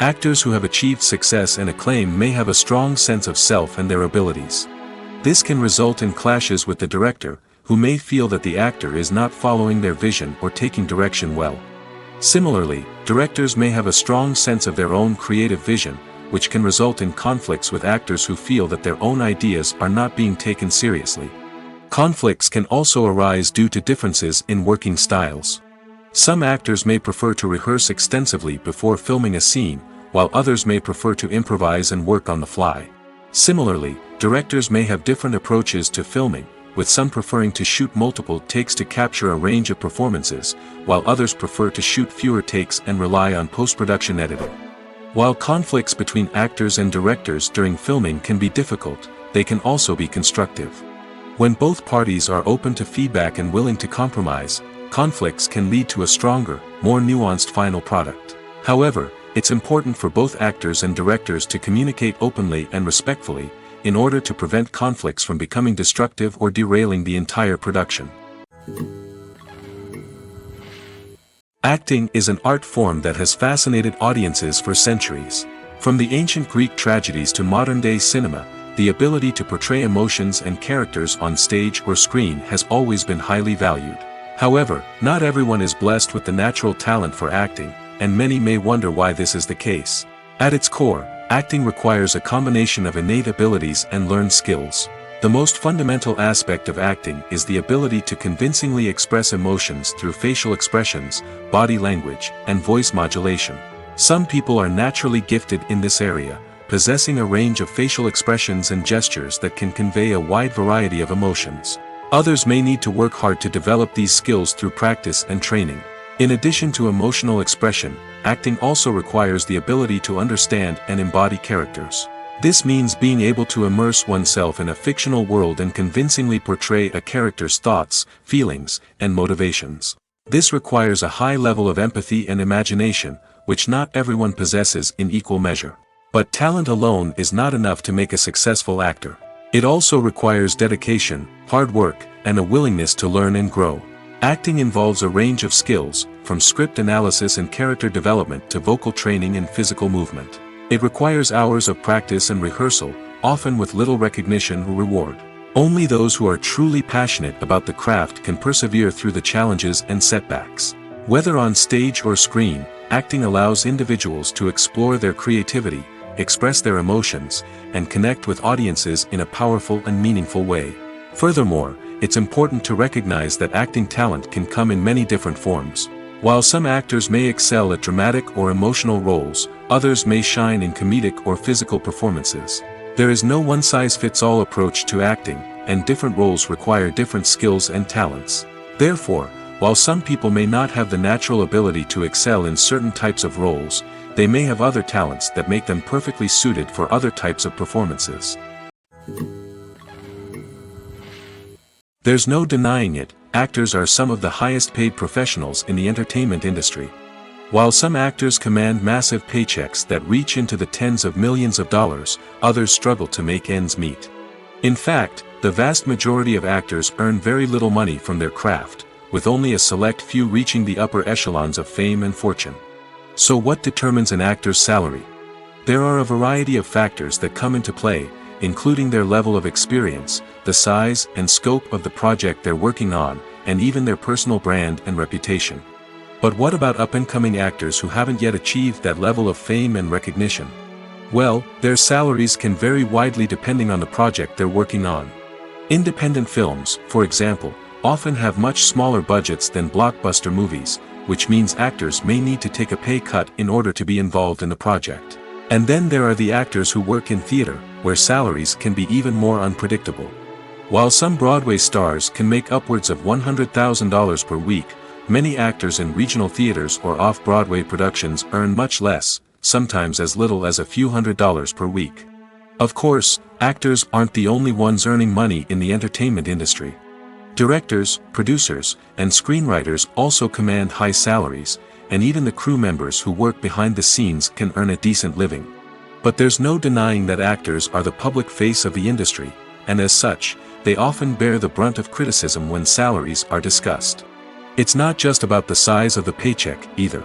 Actors who have achieved success and acclaim may have a strong sense of self and their abilities. This can result in clashes with the director, who may feel that the actor is not following their vision or taking direction well. Similarly, directors may have a strong sense of their own creative vision, which can result in conflicts with actors who feel that their own ideas are not being taken seriously. Conflicts can also arise due to differences in working styles. Some actors may prefer to rehearse extensively before filming a scene, while others may prefer to improvise and work on the fly. Similarly, directors may have different approaches to filming, with some preferring to shoot multiple takes to capture a range of performances, while others prefer to shoot fewer takes and rely on post-production editing. While conflicts between actors and directors during filming can be difficult, they can also be constructive. When both parties are open to feedback and willing to compromise, conflicts can lead to a stronger, more nuanced final product. However, it's important for both actors and directors to communicate openly and respectfully, in order to prevent conflicts from becoming destructive or derailing the entire production. Acting is an art form that has fascinated audiences for centuries. From the ancient Greek tragedies to modern-day cinema, the ability to portray emotions and characters on stage or screen has always been highly valued. However, not everyone is blessed with the natural talent for acting, and many may wonder why this is the case. At its core, acting requires a combination of innate abilities and learned skills. The most fundamental aspect of acting is the ability to convincingly express emotions through facial expressions, body language, and voice modulation. Some people are naturally gifted in this area, possessing a range of facial expressions and gestures that can convey a wide variety of emotions. Others may need to work hard to develop these skills through practice and training. In addition to emotional expression, acting also requires the ability to understand and embody characters. This means being able to immerse oneself in a fictional world and convincingly portray a character's thoughts, feelings, and motivations. This requires a high level of empathy and imagination, which not everyone possesses in equal measure. But talent alone is not enough to make a successful actor. It also requires dedication, hard work, and a willingness to learn and grow. Acting involves a range of skills, from script analysis and character development to vocal training and physical movement. It requires hours of practice and rehearsal, often with little recognition or reward. Only those who are truly passionate about the craft can persevere through the challenges and setbacks. Whether on stage or screen, acting allows individuals to explore their creativity, express their emotions, and connect with audiences in a powerful and meaningful way. Furthermore, it's important to recognize that acting talent can come in many different forms. While some actors may excel at dramatic or emotional roles, others may shine in comedic or physical performances. There is no one-size-fits-all approach to acting, and different roles require different skills and talents. Therefore, while some people may not have the natural ability to excel in certain types of roles, they may have other talents that make them perfectly suited for other types of performances. There's no denying it, actors are some of the highest-paid professionals in the entertainment industry. While some actors command massive paychecks that reach into the tens of millions of dollars, others struggle to make ends meet. In fact, the vast majority of actors earn very little money from their craft, with only a select few reaching the upper echelons of fame and fortune. So what determines an actor's salary? There are a variety of factors that come into play, including their level of experience, the size and scope of the project they're working on, and even their personal brand and reputation. But what about up-and-coming actors who haven't yet achieved that level of fame and recognition? Well, their salaries can vary widely depending on the project they're working on. Independent films, for example, often have much smaller budgets than blockbuster movies, which means actors may need to take a pay cut in order to be involved in the project. And then there are the actors who work in theater, where salaries can be even more unpredictable. While some Broadway stars can make upwards of $100,000 per week, many actors in regional theaters or off-Broadway productions earn much less, sometimes as little as a few $100s per week. Of course, actors aren't the only ones earning money in the entertainment industry. Directors, producers, and screenwriters also command high salaries, and even the crew members who work behind the scenes can earn a decent living. But there's no denying that actors are the public face of the industry, and as such, they often bear the brunt of criticism when salaries are discussed. It's not just about the size of the paycheck, either.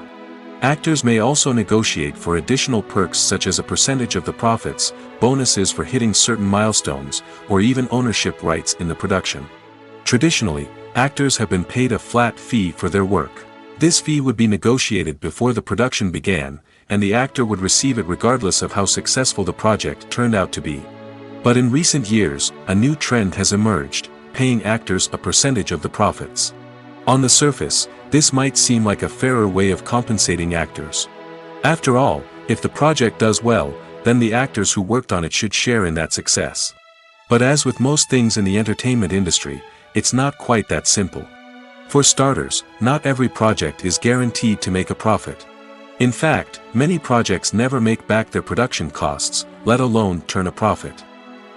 Actors may also negotiate for additional perks such as a percentage of the profits, bonuses for hitting certain milestones, or even ownership rights in the production. Traditionally, actors have been paid a flat fee for their work. This fee would be negotiated before the production began, and the actor would receive it regardless of how successful the project turned out to be. But in recent years, a new trend has emerged, paying actors a percentage of the profits. On the surface, this might seem like a fairer way of compensating actors. After all, if the project does well, then the actors who worked on it should share in that success. But as with most things in the entertainment industry, it's not quite that simple. For starters, not every project is guaranteed to make a profit. In fact, many projects never make back their production costs, let alone turn a profit.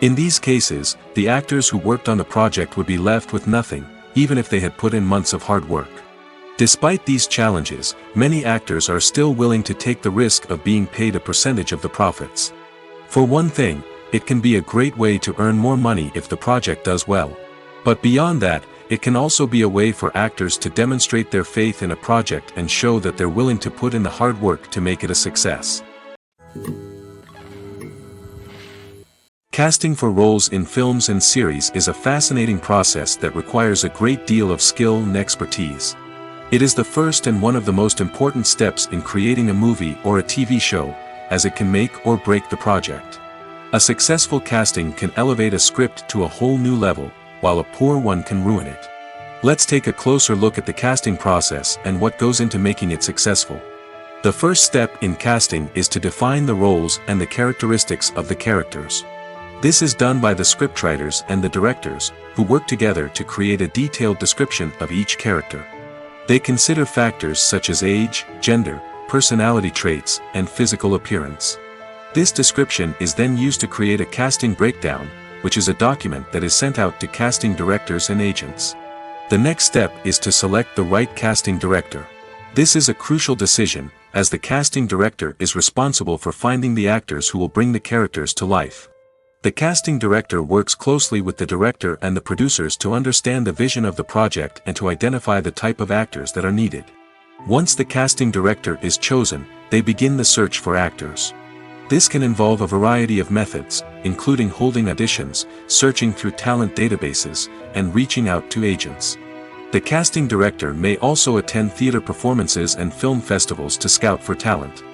In these cases, the actors who worked on the project would be left with nothing, even if they had put in months of hard work. Despite these challenges, many actors are still willing to take the risk of being paid a percentage of the profits. For one thing, it can be a great way to earn more money if the project does well. But beyond that, it can also be a way for actors to demonstrate their faith in a project and show that they're willing to put in the hard work to make it a success. Casting for roles in films and series is a fascinating process that requires a great deal of skill and expertise. It is the first and one of the most important steps in creating a movie or a TV show, as it can make or break the project. A successful casting can elevate a script to a whole new level, while a poor one can ruin it. Let's take a closer look at the casting process and what goes into making it successful. The first step in casting is to define the roles and the characteristics of the characters. This is done by the scriptwriters and the directors, who work together to create a detailed description of each character. They consider factors such as age, gender, personality traits, and physical appearance. This description is then used to create a casting breakdown, which is a document that is sent out to casting directors and agents. The next step is to select the right casting director. This is a crucial decision, as the casting director is responsible for finding the actors who will bring the characters to life. The casting director works closely with the director and the producers to understand the vision of the project and to identify the type of actors that are needed. Once the casting director is chosen, they begin the search for actors. This can involve a variety of methods, including holding auditions, searching through talent databases, and reaching out to agents. The casting director may also attend theater performances and film festivals to scout for talent.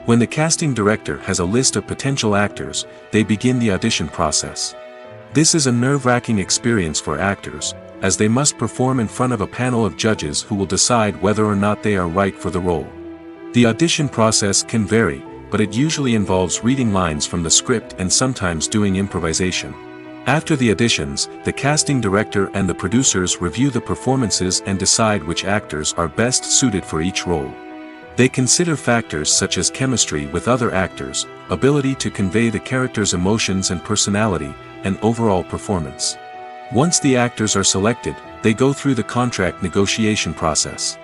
When the casting director has a list of potential actors, they begin the audition process. This is a nerve-wracking experience for actors, as they must perform in front of a panel of judges who will decide whether or not they are right for the role. The audition process can vary, but it usually involves reading lines from the script and sometimes doing improvisation. After the auditions, the casting director and the producers review the performances and decide which actors are best suited for each role. They consider factors such as chemistry with other actors, ability to convey the character's emotions and personality, and overall performance. Once the actors are selected, they go through the contract negotiation process.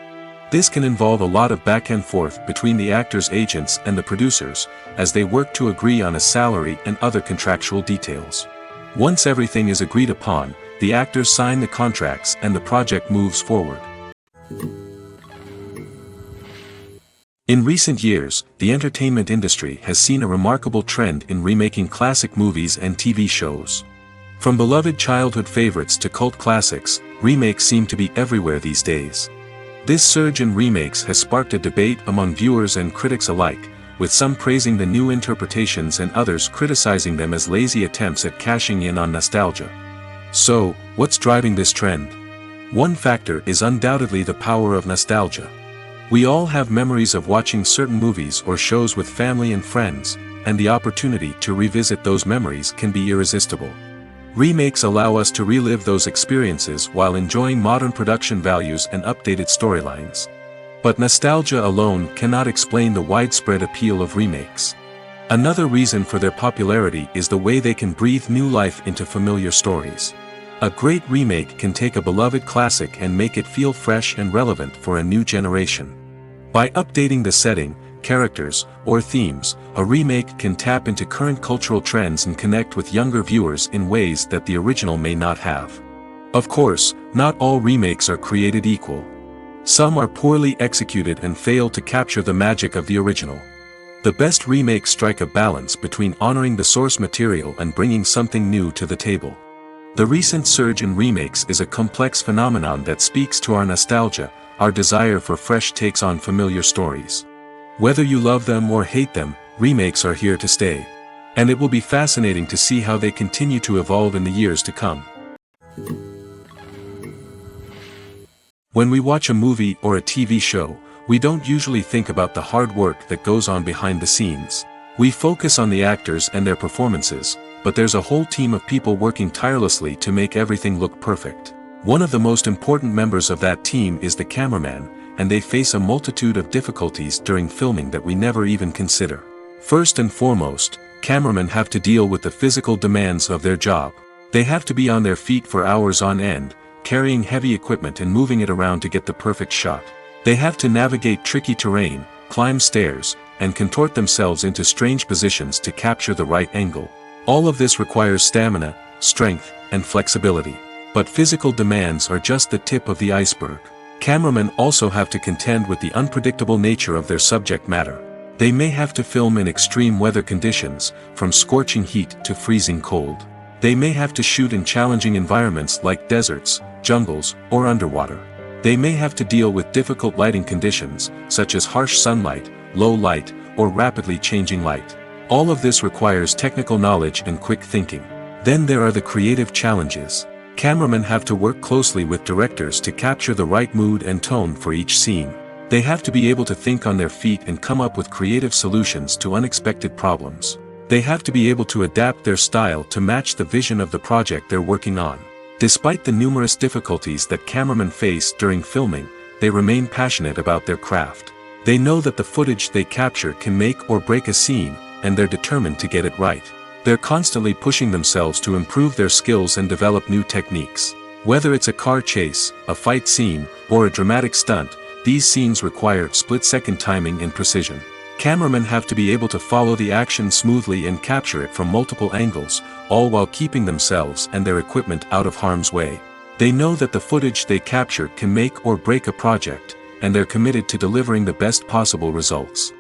This can involve a lot of back and forth between the actors' agents and the producers, as they work to agree on a salary and other contractual details. Once everything is agreed upon, the actors sign the contracts and the project moves forward. In recent years, the entertainment industry has seen a remarkable trend in remaking classic movies and TV shows. From beloved childhood favorites to cult classics, remakes seem to be everywhere these days. This surge in remakes has sparked a debate among viewers and critics alike, with some praising the new interpretations and others criticizing them as lazy attempts at cashing in on nostalgia. So, what's driving this trend? One factor is undoubtedly the power of nostalgia. We all have memories of watching certain movies or shows with family and friends, and the opportunity to revisit those memories can be irresistible. Remakes allow us to relive those experiences while enjoying modern production values and updated storylines. But nostalgia alone cannot explain the widespread appeal of remakes. Another reason for their popularity is the way they can breathe new life into familiar stories. A great remake can take a beloved classic and make it feel fresh and relevant for a new generation. By updating the setting, characters, or themes, a remake can tap into current cultural trends and connect with younger viewers in ways that the original may not have. Of course, not all remakes are created equal. Some are poorly executed and fail to capture the magic of the original. The best remakes strike a balance between honoring the source material and bringing something new to the table. The recent surge in remakes is a complex phenomenon that speaks to our nostalgia, our desire for fresh takes on familiar stories. Whether you love them or hate them, remakes are here to stay. And it will be fascinating to see how they continue to evolve in the years to come. When we watch a movie or a TV show, we don't usually think about the hard work that goes on behind the scenes. We focus on the actors and their performances, but there's a whole team of people working tirelessly to make everything look perfect. One of the most important members of that team is the cameraman, and they face a multitude of difficulties during filming that we never even consider. First and foremost, cameramen have to deal with the physical demands of their job. They have to be on their feet for hours on end, carrying heavy equipment and moving it around to get the perfect shot. They have to navigate tricky terrain, climb stairs, and contort themselves into strange positions to capture the right angle. All of this requires stamina, strength, and flexibility. But physical demands are just the tip of the iceberg. Cameramen also have to contend with the unpredictable nature of their subject matter. They may have to film in extreme weather conditions, from scorching heat to freezing cold. They may have to shoot in challenging environments like deserts, jungles, or underwater. They may have to deal with difficult lighting conditions, such as harsh sunlight, low light, or rapidly changing light. All of this requires technical knowledge and quick thinking. Then there are the creative challenges. Cameramen have to work closely with directors to capture the right mood and tone for each scene. They have to be able to think on their feet and come up with creative solutions to unexpected problems. They have to be able to adapt their style to match the vision of the project they're working on. Despite the numerous difficulties that cameramen face during filming, they remain passionate about their craft. They know that the footage they capture can make or break a scene, and they're determined to get it right. They're constantly pushing themselves to improve their skills and develop new techniques. Whether it's a car chase, a fight scene, or a dramatic stunt, these scenes require split-second timing and precision. Cameramen have to be able to follow the action smoothly and capture it from multiple angles, all while keeping themselves and their equipment out of harm's way. They know that the footage they capture can make or break a project, and they're committed to delivering the best possible results.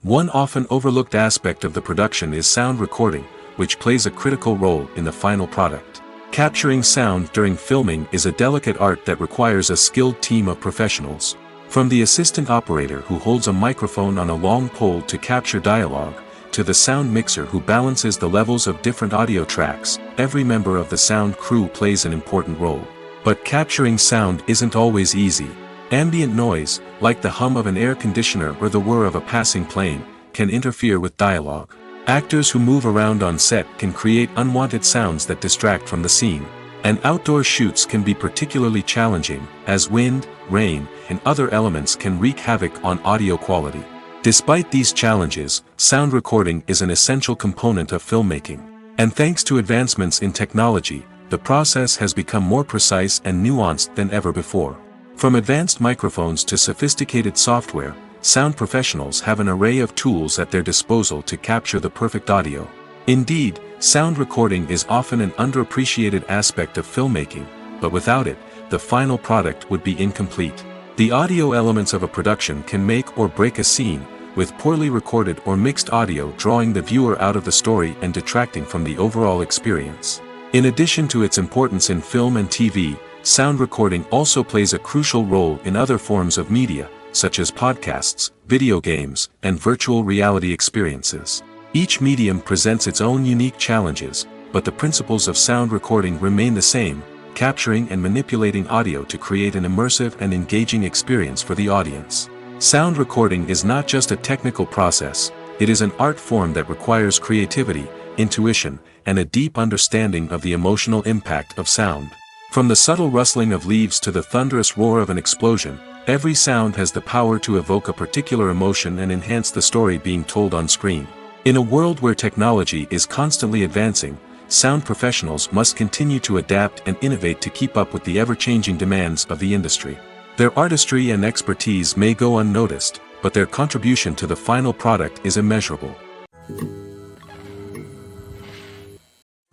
One often overlooked aspect of the production is sound recording, which plays a critical role in the final product. Capturing sound during filming is a delicate art that requires a skilled team of professionals. From the assistant operator who holds a microphone on a long pole to capture dialogue, to the sound mixer who balances the levels of different audio tracks, every member of the sound crew plays an important role. But capturing sound isn't always easy. Ambient noise, like the hum of an air conditioner or the whir of a passing plane, can interfere with dialogue. Actors who move around on set can create unwanted sounds that distract from the scene. And outdoor shoots can be particularly challenging, as wind, rain, and other elements can wreak havoc on audio quality. Despite these challenges, sound recording is an essential component of filmmaking. And thanks to advancements in technology, the process has become more precise and nuanced than ever before. From advanced microphones to sophisticated software, sound professionals have an array of tools at their disposal to capture the perfect audio. Indeed, sound recording is often an underappreciated aspect of filmmaking, but without it, the final product would be incomplete. The audio elements of a production can make or break a scene, with poorly recorded or mixed audio drawing the viewer out of the story and detracting from the overall experience. In addition to its importance in film and TV, sound recording also plays a crucial role in other forms of media, such as podcasts, video games, and virtual reality experiences. Each medium presents its own unique challenges, but the principles of sound recording remain the same, capturing and manipulating audio to create an immersive and engaging experience for the audience. Sound recording is not just a technical process, it is an art form that requires creativity, intuition, and a deep understanding of the emotional impact of sound. From the subtle rustling of leaves to the thunderous roar of an explosion, every sound has the power to evoke a particular emotion and enhance the story being told on screen. In a world where technology is constantly advancing, sound professionals must continue to adapt and innovate to keep up with the ever-changing demands of the industry. Their artistry and expertise may go unnoticed, but their contribution to the final product is immeasurable.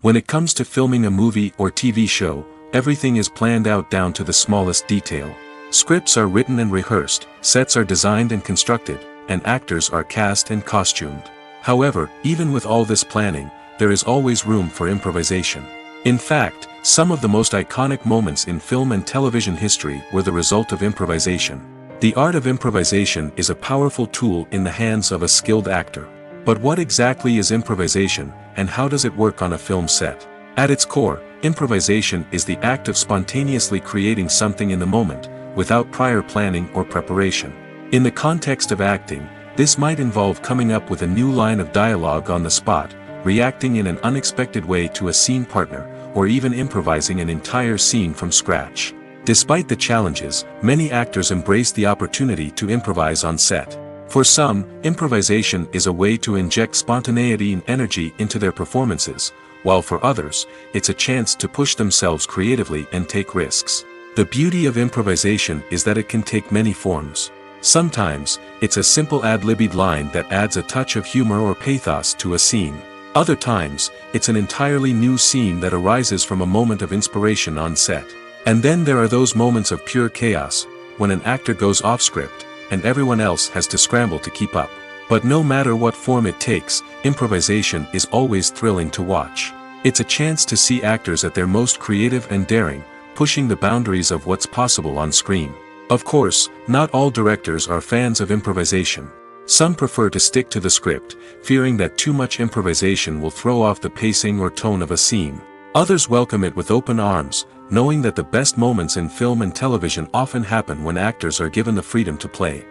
When it comes to filming a movie or TV show, everything is planned out down to the smallest detail. Scripts are written and rehearsed, sets are designed and constructed, and actors are cast and costumed. However, even with all this planning, there is always room for improvisation. In fact, some of the most iconic moments in film and television history were the result of improvisation. The art of improvisation is a powerful tool in the hands of a skilled actor. But what exactly is improvisation, and how does it work on a film set? At its core, improvisation is the act of spontaneously creating something in the moment, without prior planning or preparation. In the context of acting, this might involve coming up with a new line of dialogue on the spot, reacting in an unexpected way to a scene partner, or even improvising an entire scene from scratch. Despite the challenges, many actors embrace the opportunity to improvise on set. For some, improvisation is a way to inject spontaneity and energy into their performances, while for others, it's a chance to push themselves creatively and take risks. The beauty of improvisation is that it can take many forms. Sometimes, it's a simple ad-libbed line that adds a touch of humor or pathos to a scene. Other times, it's an entirely new scene that arises from a moment of inspiration on set. And then there are those moments of pure chaos, when an actor goes off script, and everyone else has to scramble to keep up. But no matter what form it takes, improvisation is always thrilling to watch. It's a chance to see actors at their most creative and daring, pushing the boundaries of what's possible on screen. Of course, not all directors are fans of improvisation. Some prefer to stick to the script, fearing that too much improvisation will throw off the pacing or tone of a scene. Others welcome it with open arms, knowing that the best moments in film and television often happen when actors are given the freedom to play.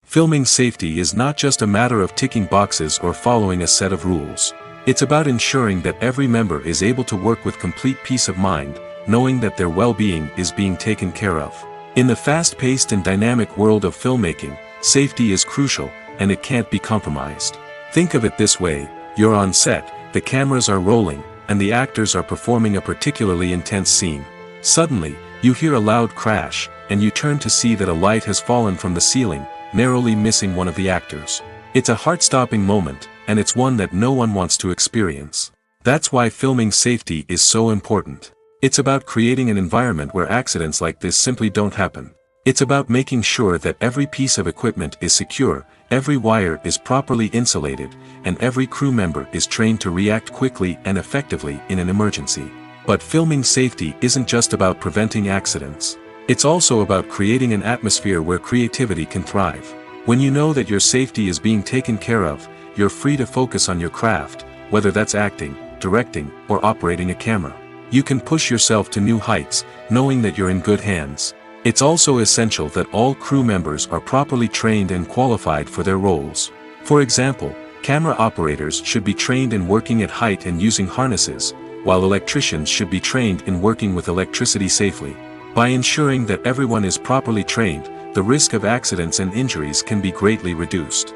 Filming safety is not just a matter of ticking boxes or following a set of rules. It's about ensuring that every member is able to work with complete peace of mind, knowing that their well-being is being taken care of. In the fast-paced and dynamic world of filmmaking, safety is crucial, and it can't be compromised. Think of it this way: you're on set, the cameras are rolling, and the actors are performing a particularly intense scene. Suddenly, you hear a loud crash, and you turn to see that a light has fallen from the ceiling, narrowly missing one of the actors. It's a heart-stopping moment, and it's one that no one wants to experience. That's why filming safety is so important. It's about creating an environment where accidents like this simply don't happen. It's about making sure that every piece of equipment is secure, every wire is properly insulated, and every crew member is trained to react quickly and effectively in an emergency. But filming safety isn't just about preventing accidents. It's also about creating an atmosphere where creativity can thrive. When you know that your safety is being taken care of, you're free to focus on your craft, whether that's acting, directing, or operating a camera. You can push yourself to new heights, knowing that you're in good hands. It's also essential that all crew members are properly trained and qualified for their roles. For example, camera operators should be trained in working at height and using harnesses, while electricians should be trained in working with electricity safely. By ensuring that everyone is properly trained, the risk of accidents and injuries can be greatly reduced.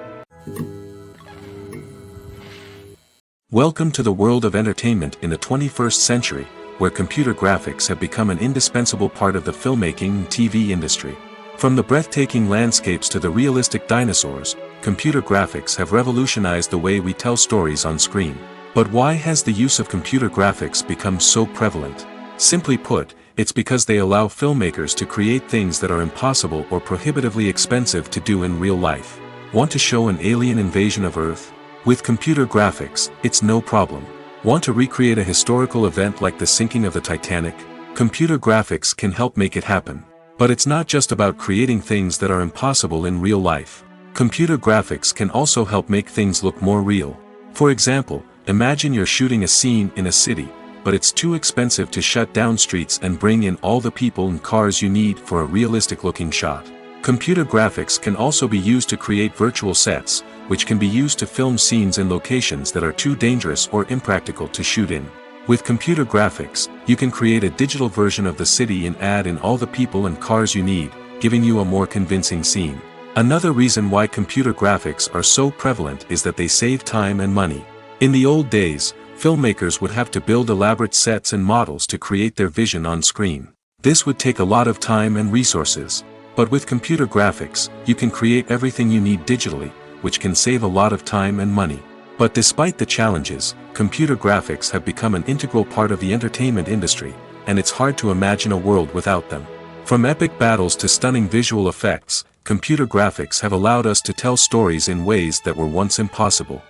Welcome to the world of entertainment in the 21st century, where computer graphics have become an indispensable part of the filmmaking and TV industry. From the breathtaking landscapes to the realistic dinosaurs, computer graphics have revolutionized the way we tell stories on screen. But why has the use of computer graphics become so prevalent? Simply put, it's because they allow filmmakers to create things that are impossible or prohibitively expensive to do in real life. Want to show an alien invasion of Earth? With computer graphics, it's no problem. Want to recreate a historical event like the sinking of the Titanic? Computer graphics can help make it happen. But it's not just about creating things that are impossible in real life. Computer graphics can also help make things look more real. For example, imagine you're shooting a scene in a city, but it's too expensive to shut down streets and bring in all the people and cars you need for a realistic-looking shot. Computer graphics can also be used to create virtual sets, which can be used to film scenes in locations that are too dangerous or impractical to shoot in. With computer graphics, you can create a digital version of the city and add in all the people and cars you need, giving you a more convincing scene. Another reason why computer graphics are so prevalent is that they save time and money. In the old days, filmmakers would have to build elaborate sets and models to create their vision on screen. This would take a lot of time and resources. But with computer graphics, you can create everything you need digitally, which can save a lot of time and money. But despite the challenges, computer graphics have become an integral part of the entertainment industry, and it's hard to imagine a world without them. From epic battles to stunning visual effects, computer graphics have allowed us to tell stories in ways that were once impossible.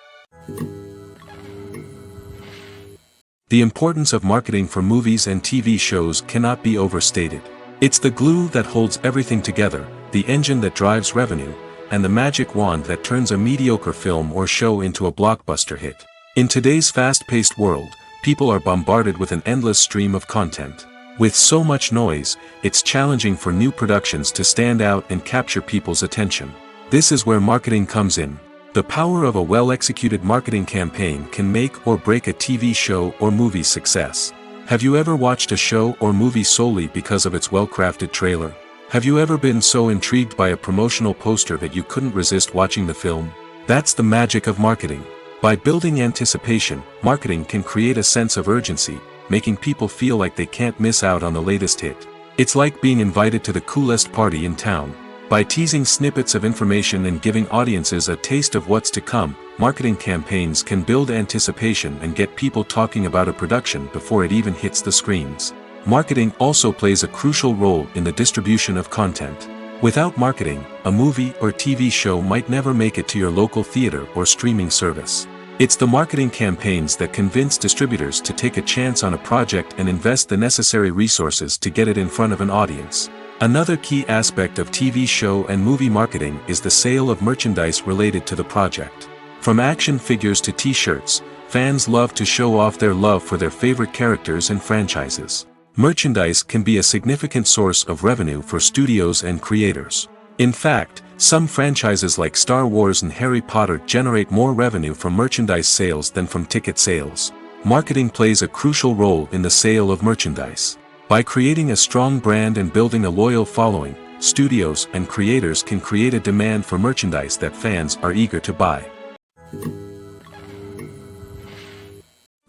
The importance of marketing for movies and TV shows cannot be overstated. It's the glue that holds everything together, the engine that drives revenue, and the magic wand that turns a mediocre film or show into a blockbuster hit. In today's fast-paced world, people are bombarded with an endless stream of content. With so much noise, it's challenging for new productions to stand out and capture people's attention. This is where marketing comes in. The power of a well-executed marketing campaign can make or break a TV show or movie's success. Have you ever watched a show or movie solely because of its well-crafted trailer? Have you ever been so intrigued by a promotional poster that you couldn't resist watching the film? That's the magic of marketing. By building anticipation, marketing can create a sense of urgency, making people feel like they can't miss out on the latest hit. It's like being invited to the coolest party in town. By teasing snippets of information and giving audiences a taste of what's to come, marketing campaigns can build anticipation and get people talking about a production before it even hits the screens. Marketing also plays a crucial role in the distribution of content. Without marketing, a movie or TV show might never make it to your local theater or streaming service. It's the marketing campaigns that convince distributors to take a chance on a project and invest the necessary resources to get it in front of an audience. Another key aspect of TV show and movie marketing is the sale of merchandise related to the project. From action figures to t-shirts, fans love to show off their love for their favorite characters and franchises. Merchandise can be a significant source of revenue for studios and creators. In fact, some franchises like Star Wars and Harry Potter generate more revenue from merchandise sales than from ticket sales. Marketing plays a crucial role in the sale of merchandise. By creating a strong brand and building a loyal following, studios and creators can create a demand for merchandise that fans are eager to buy.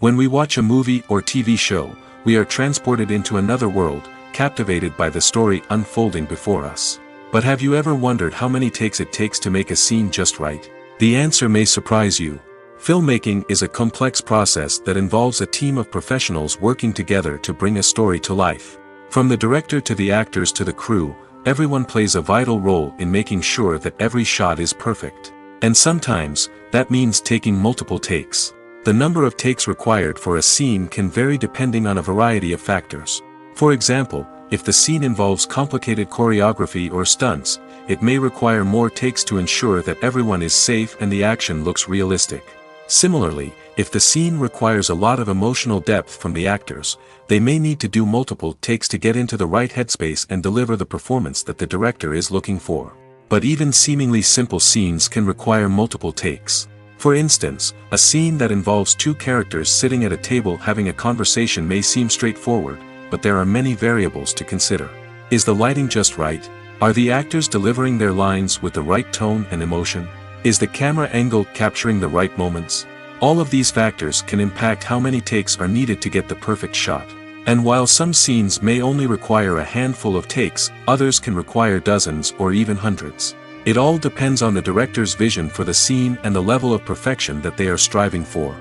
When we watch a movie or TV show, we are transported into another world, captivated by the story unfolding before us. But have you ever wondered how many takes it takes to make a scene just right? The answer may surprise you. Filmmaking is a complex process that involves a team of professionals working together to bring a story to life. From the director to the actors to the crew, everyone plays a vital role in making sure that every shot is perfect. And sometimes, that means taking multiple takes. The number of takes required for a scene can vary depending on a variety of factors. For example, if the scene involves complicated choreography or stunts, it may require more takes to ensure that everyone is safe and the action looks realistic. Similarly, If the scene requires a lot of emotional depth from the actors, they may need to do multiple takes to get into the right headspace and deliver the performance that the director is looking for. But even seemingly simple scenes can require multiple takes. For instance, a scene that involves two characters sitting at a table having a conversation may seem straightforward, but there are many variables to consider. Is the lighting just right? Are the actors delivering their lines with the right tone and emotion? Is the camera angle capturing the right moments? All of these factors can impact how many takes are needed to get the perfect shot. And while some scenes may only require a handful of takes, others can require dozens or even hundreds. It all depends on the director's vision for the scene and the level of perfection that they are striving for.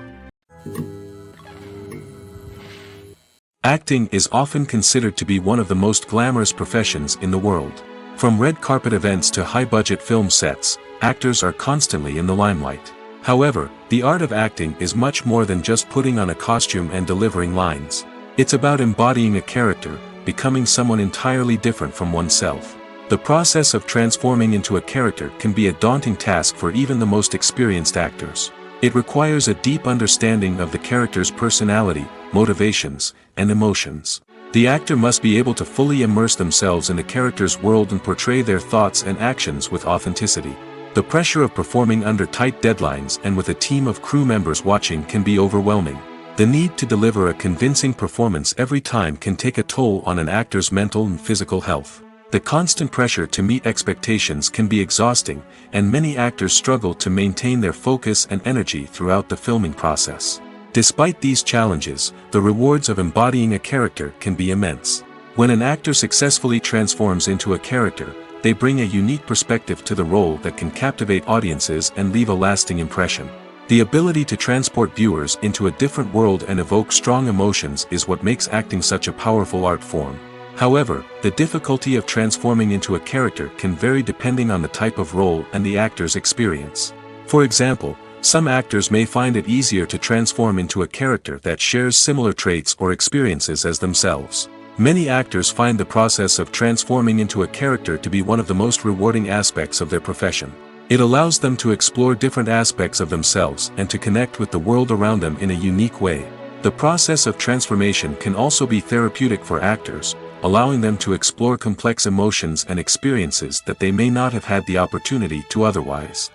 Acting is often considered to be one of the most glamorous professions in the world. From red carpet events to high-budget film sets, actors are constantly in the limelight. However, the art of acting is much more than just putting on a costume and delivering lines. It's about embodying a character, becoming someone entirely different from oneself. The process of transforming into a character can be a daunting task for even the most experienced actors. It requires a deep understanding of the character's personality, motivations, and emotions. The actor must be able to fully immerse themselves in the character's world and portray their thoughts and actions with authenticity. The pressure of performing under tight deadlines and with a team of crew members watching can be overwhelming. The need to deliver a convincing performance every time can take a toll on an actor's mental and physical health. The constant pressure to meet expectations can be exhausting, and many actors struggle to maintain their focus and energy throughout the filming process. Despite these challenges, the rewards of embodying a character can be immense. When an actor successfully transforms into a character, they bring a unique perspective to the role that can captivate audiences and leave a lasting impression. The ability to transport viewers into a different world and evoke strong emotions is what makes acting such a powerful art form. However, the difficulty of transforming into a character can vary depending on the type of role and the actor's experience. For example, some actors may find it easier to transform into a character that shares similar traits or experiences as themselves. Many actors find the process of transforming into a character to be one of the most rewarding aspects of their profession. It allows them to explore different aspects of themselves and to connect with the world around them in a unique way. The process of transformation can also be therapeutic for actors, allowing them to explore complex emotions and experiences that they may not have had the opportunity to otherwise.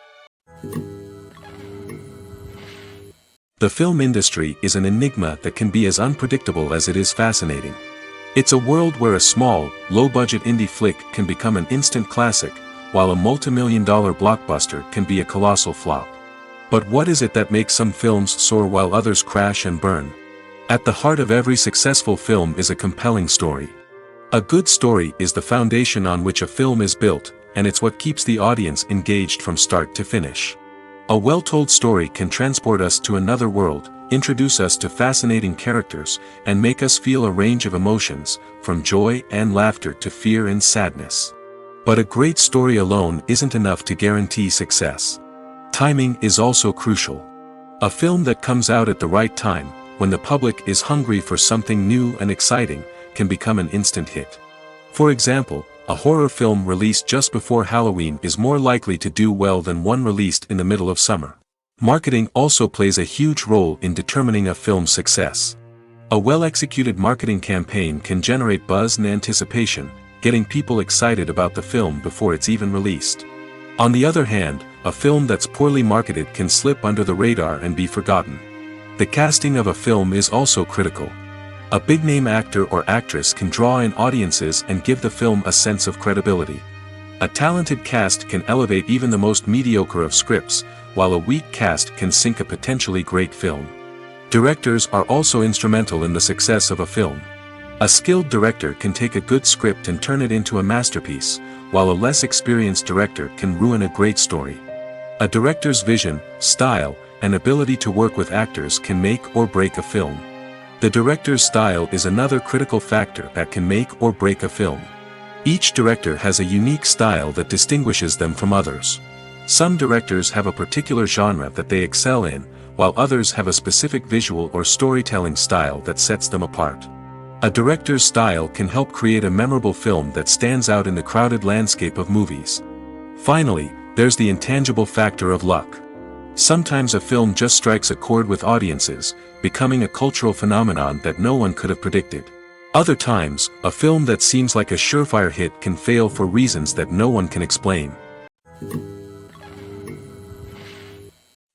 The film industry is an enigma that can be as unpredictable as it is fascinating. It's a world where a small, low-budget indie flick can become an instant classic, while a multi-million-dollar blockbuster can be a colossal flop. But what is it that makes some films soar while others crash and burn? At the heart of every successful film is a compelling story. A good story is the foundation on which a film is built, and it's what keeps the audience engaged from start to finish. A well-told story can transport us to another world, introduce us to fascinating characters, and make us feel a range of emotions, from joy and laughter to fear and sadness. But a great story alone isn't enough to guarantee success. Timing is also crucial. A film that comes out at the right time, when the public is hungry for something new and exciting, can become an instant hit. For example, a horror film released just before Halloween is more likely to do well than one released in the middle of summer. Marketing also plays a huge role in determining a film's success. A well-executed marketing campaign can generate buzz and anticipation, getting people excited about the film before it's even released. On the other hand, a film that's poorly marketed can slip under the radar and be forgotten. The casting of a film is also critical. A big-name actor or actress can draw in audiences and give the film a sense of credibility. A talented cast can elevate even the most mediocre of scripts, while a weak cast can sink a potentially great film. Directors are also instrumental in the success of a film. A skilled director can take a good script and turn it into a masterpiece, while a less experienced director can ruin a great story. A director's vision, style, and ability to work with actors can make or break a film. The director's style is another critical factor that can make or break a film. Each director has a unique style that distinguishes them from others. Some directors have a particular genre that they excel in, while others have a specific visual or storytelling style that sets them apart. A director's style can help create a memorable film that stands out in the crowded landscape of movies. Finally, there's the intangible factor of luck. Sometimes a film just strikes a chord with audiences, becoming a cultural phenomenon that no one could have predicted. Other times, a film that seems like a surefire hit can fail for reasons that no one can explain.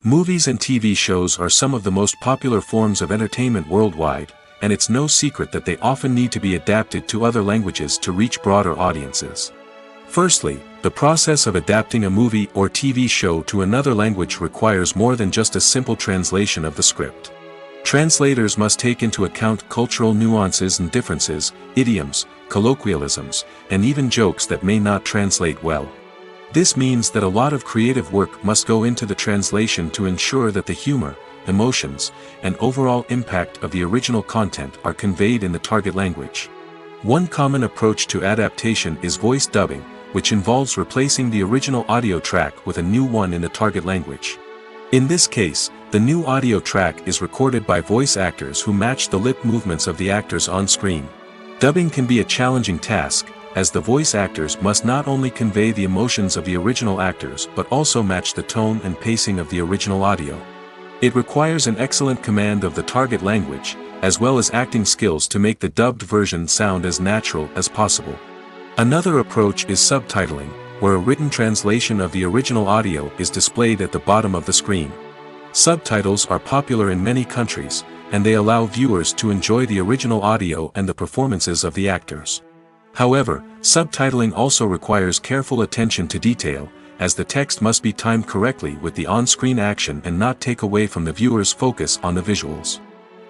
Movies and TV shows are some of the most popular forms of entertainment worldwide, and it's no secret that they often need to be adapted to other languages to reach broader audiences. Firstly, the process of adapting a movie or TV show to another language requires more than just a simple translation of the script. Translators must take into account cultural nuances and differences, idioms, colloquialisms, and even jokes that may not translate well. This means that a lot of creative work must go into the translation to ensure that the humor, emotions, and overall impact of the original content are conveyed in the target language. One common approach to adaptation is voice dubbing, which involves replacing the original audio track with a new one in the target language. In this case, the new audio track is recorded by voice actors who match the lip movements of the actors on screen. Dubbing can be a challenging task, as the voice actors must not only convey the emotions of the original actors but also match the tone and pacing of the original audio. It requires an excellent command of the target language, as well as acting skills to make the dubbed version sound as natural as possible. Another approach is subtitling, where a written translation of the original audio is displayed at the bottom of the screen. Subtitles are popular in many countries, and they allow viewers to enjoy the original audio and the performances of the actors. However, subtitling also requires careful attention to detail, as the text must be timed correctly with the on-screen action and not take away from the viewer's focus on the visuals.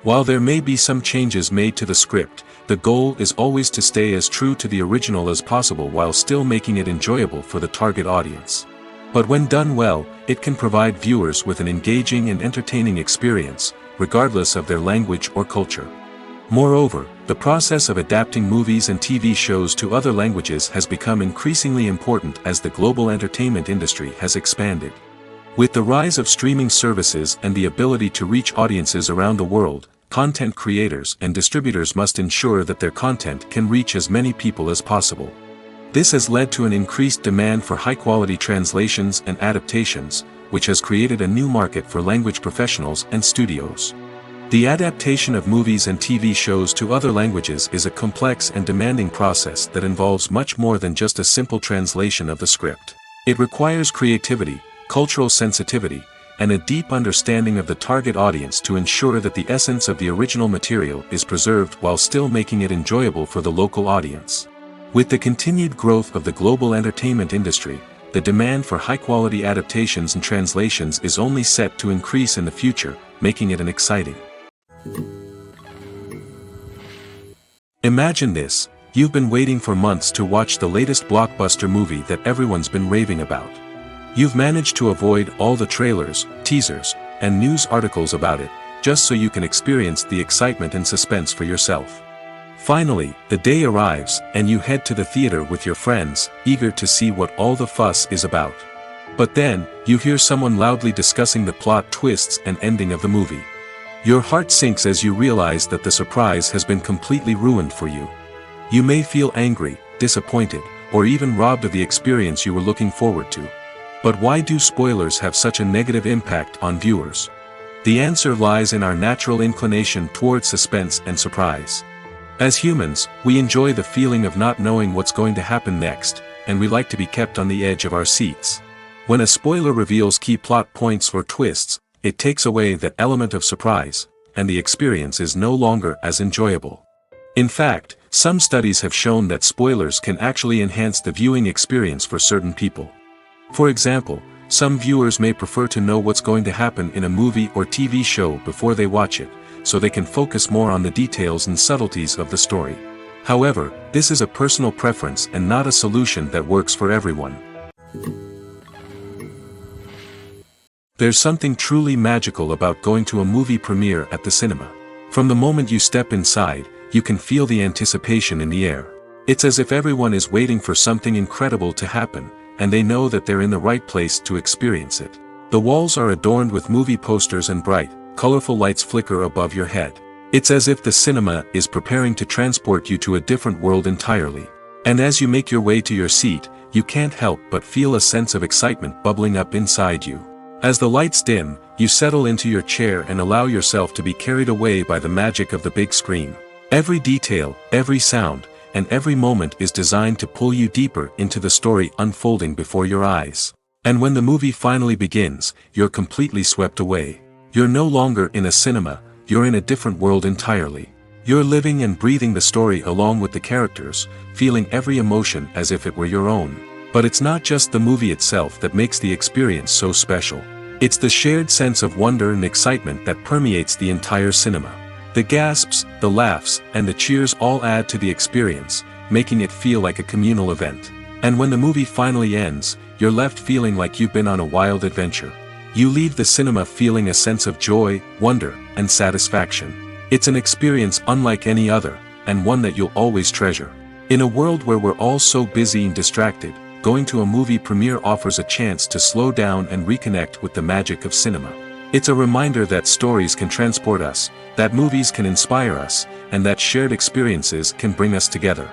While there may be some changes made to the script, the goal is always to stay as true to the original as possible while still making it enjoyable for the target audience. But when done well, it can provide viewers with an engaging and entertaining experience, regardless of their language or culture. Moreover, the process of adapting movies and TV shows to other languages has become increasingly important as the global entertainment industry has expanded. With the rise of streaming services and the ability to reach audiences around the world, content creators and distributors must ensure that their content can reach as many people as possible. This has led to an increased demand for high-quality translations and adaptations, which has created a new market for language professionals and studios. The adaptation of movies and TV shows to other languages is a complex and demanding process that involves much more than just a simple translation of the script. It requires creativity, cultural sensitivity, and a deep understanding of the target audience to ensure that the essence of the original material is preserved while still making it enjoyable for the local audience. With the continued growth of the global entertainment industry, the demand for high-quality adaptations and translations is only set to increase in the future, making it an exciting. Imagine this: you've been waiting for months to watch the latest blockbuster movie that everyone's been raving about. You've managed to avoid all the trailers, teasers, and news articles about it, just so you can experience the excitement and suspense for yourself. Finally, the day arrives, and you head to the theater with your friends, eager to see what all the fuss is about. But then, you hear someone loudly discussing the plot twists and ending of the movie. Your heart sinks as you realize that the surprise has been completely ruined for you. You may feel angry, disappointed, or even robbed of the experience you were looking forward to. But why do spoilers have such a negative impact on viewers? The answer lies in our natural inclination toward suspense and surprise. As humans, we enjoy the feeling of not knowing what's going to happen next, and we like to be kept on the edge of our seats. When a spoiler reveals key plot points or twists, it takes away that element of surprise, and the experience is no longer as enjoyable. In fact, some studies have shown that spoilers can actually enhance the viewing experience for certain people. For example, some viewers may prefer to know what's going to happen in a movie or TV show before they watch it, so they can focus more on the details and subtleties of the story. However, this is a personal preference and not a solution that works for everyone. There's something truly magical about going to a movie premiere at the cinema. From the moment you step inside, you can feel the anticipation in the air. It's as if everyone is waiting for something incredible to happen, and they know that they're in the right place to experience it. The walls are adorned with movie posters and bright, colorful lights flicker above your head. It's as if the cinema is preparing to transport you to a different world entirely. And as you make your way to your seat, you can't help but feel a sense of excitement bubbling up inside you. As the lights dim, you settle into your chair and allow yourself to be carried away by the magic of the big screen. Every detail, every sound, and every moment is designed to pull you deeper into the story unfolding before your eyes. And when the movie finally begins, you're completely swept away. You're no longer in a cinema, you're in a different world entirely. You're living and breathing the story along with the characters, feeling every emotion as if it were your own. But it's not just the movie itself that makes the experience so special. It's the shared sense of wonder and excitement that permeates the entire cinema. The gasps, the laughs, and the cheers all add to the experience, making it feel like a communal event. And when the movie finally ends, you're left feeling like you've been on a wild adventure. You leave the cinema feeling a sense of joy, wonder, and satisfaction. It's an experience unlike any other, and one that you'll always treasure. In a world where we're all so busy and distracted, going to a movie premiere offers a chance to slow down and reconnect with the magic of cinema. It's a reminder that stories can transport us, that movies can inspire us, and that shared experiences can bring us together.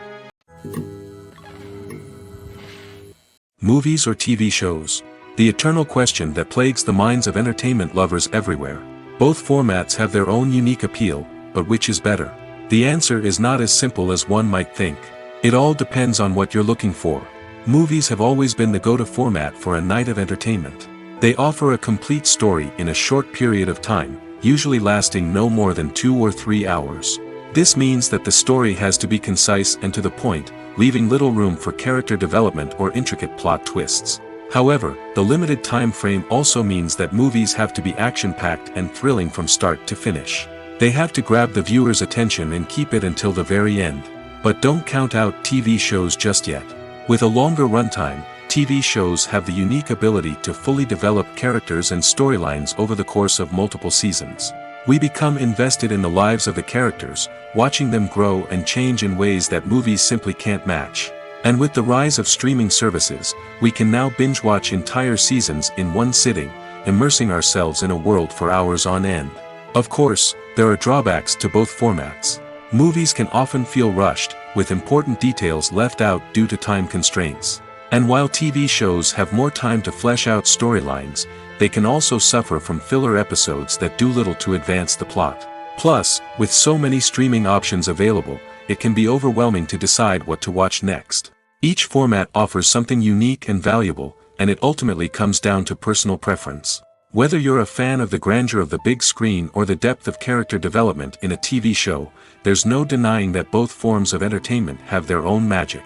Movies or TV shows? The eternal question that plagues the minds of entertainment lovers everywhere. Both formats have their own unique appeal, but which is better? The answer is not as simple as one might think. It all depends on what you're looking for. Movies have always been the go-to format for a night of entertainment. They offer a complete story in a short period of time, usually lasting no more than 2 or 3 hours. This means that the story has to be concise and to the point, leaving little room for character development or intricate plot twists. However, the limited time frame also means that movies have to be action-packed and thrilling from start to finish. They have to grab the viewer's attention and keep it until the very end. But don't count out TV shows just yet. With a longer runtime, TV shows have the unique ability to fully develop characters and storylines over the course of multiple seasons. We become invested in the lives of the characters, watching them grow and change in ways that movies simply can't match. And with the rise of streaming services, we can now binge-watch entire seasons in one sitting, immersing ourselves in a world for hours on end. Of course, there are drawbacks to both formats. Movies can often feel rushed, with important details left out due to time constraints. And while TV shows have more time to flesh out storylines, they can also suffer from filler episodes that do little to advance the plot. Plus, with so many streaming options available, it can be overwhelming to decide what to watch next. Each format offers something unique and valuable, and it ultimately comes down to personal preference. Whether you're a fan of the grandeur of the big screen or the depth of character development in a TV show, there's no denying that both forms of entertainment have their own magic.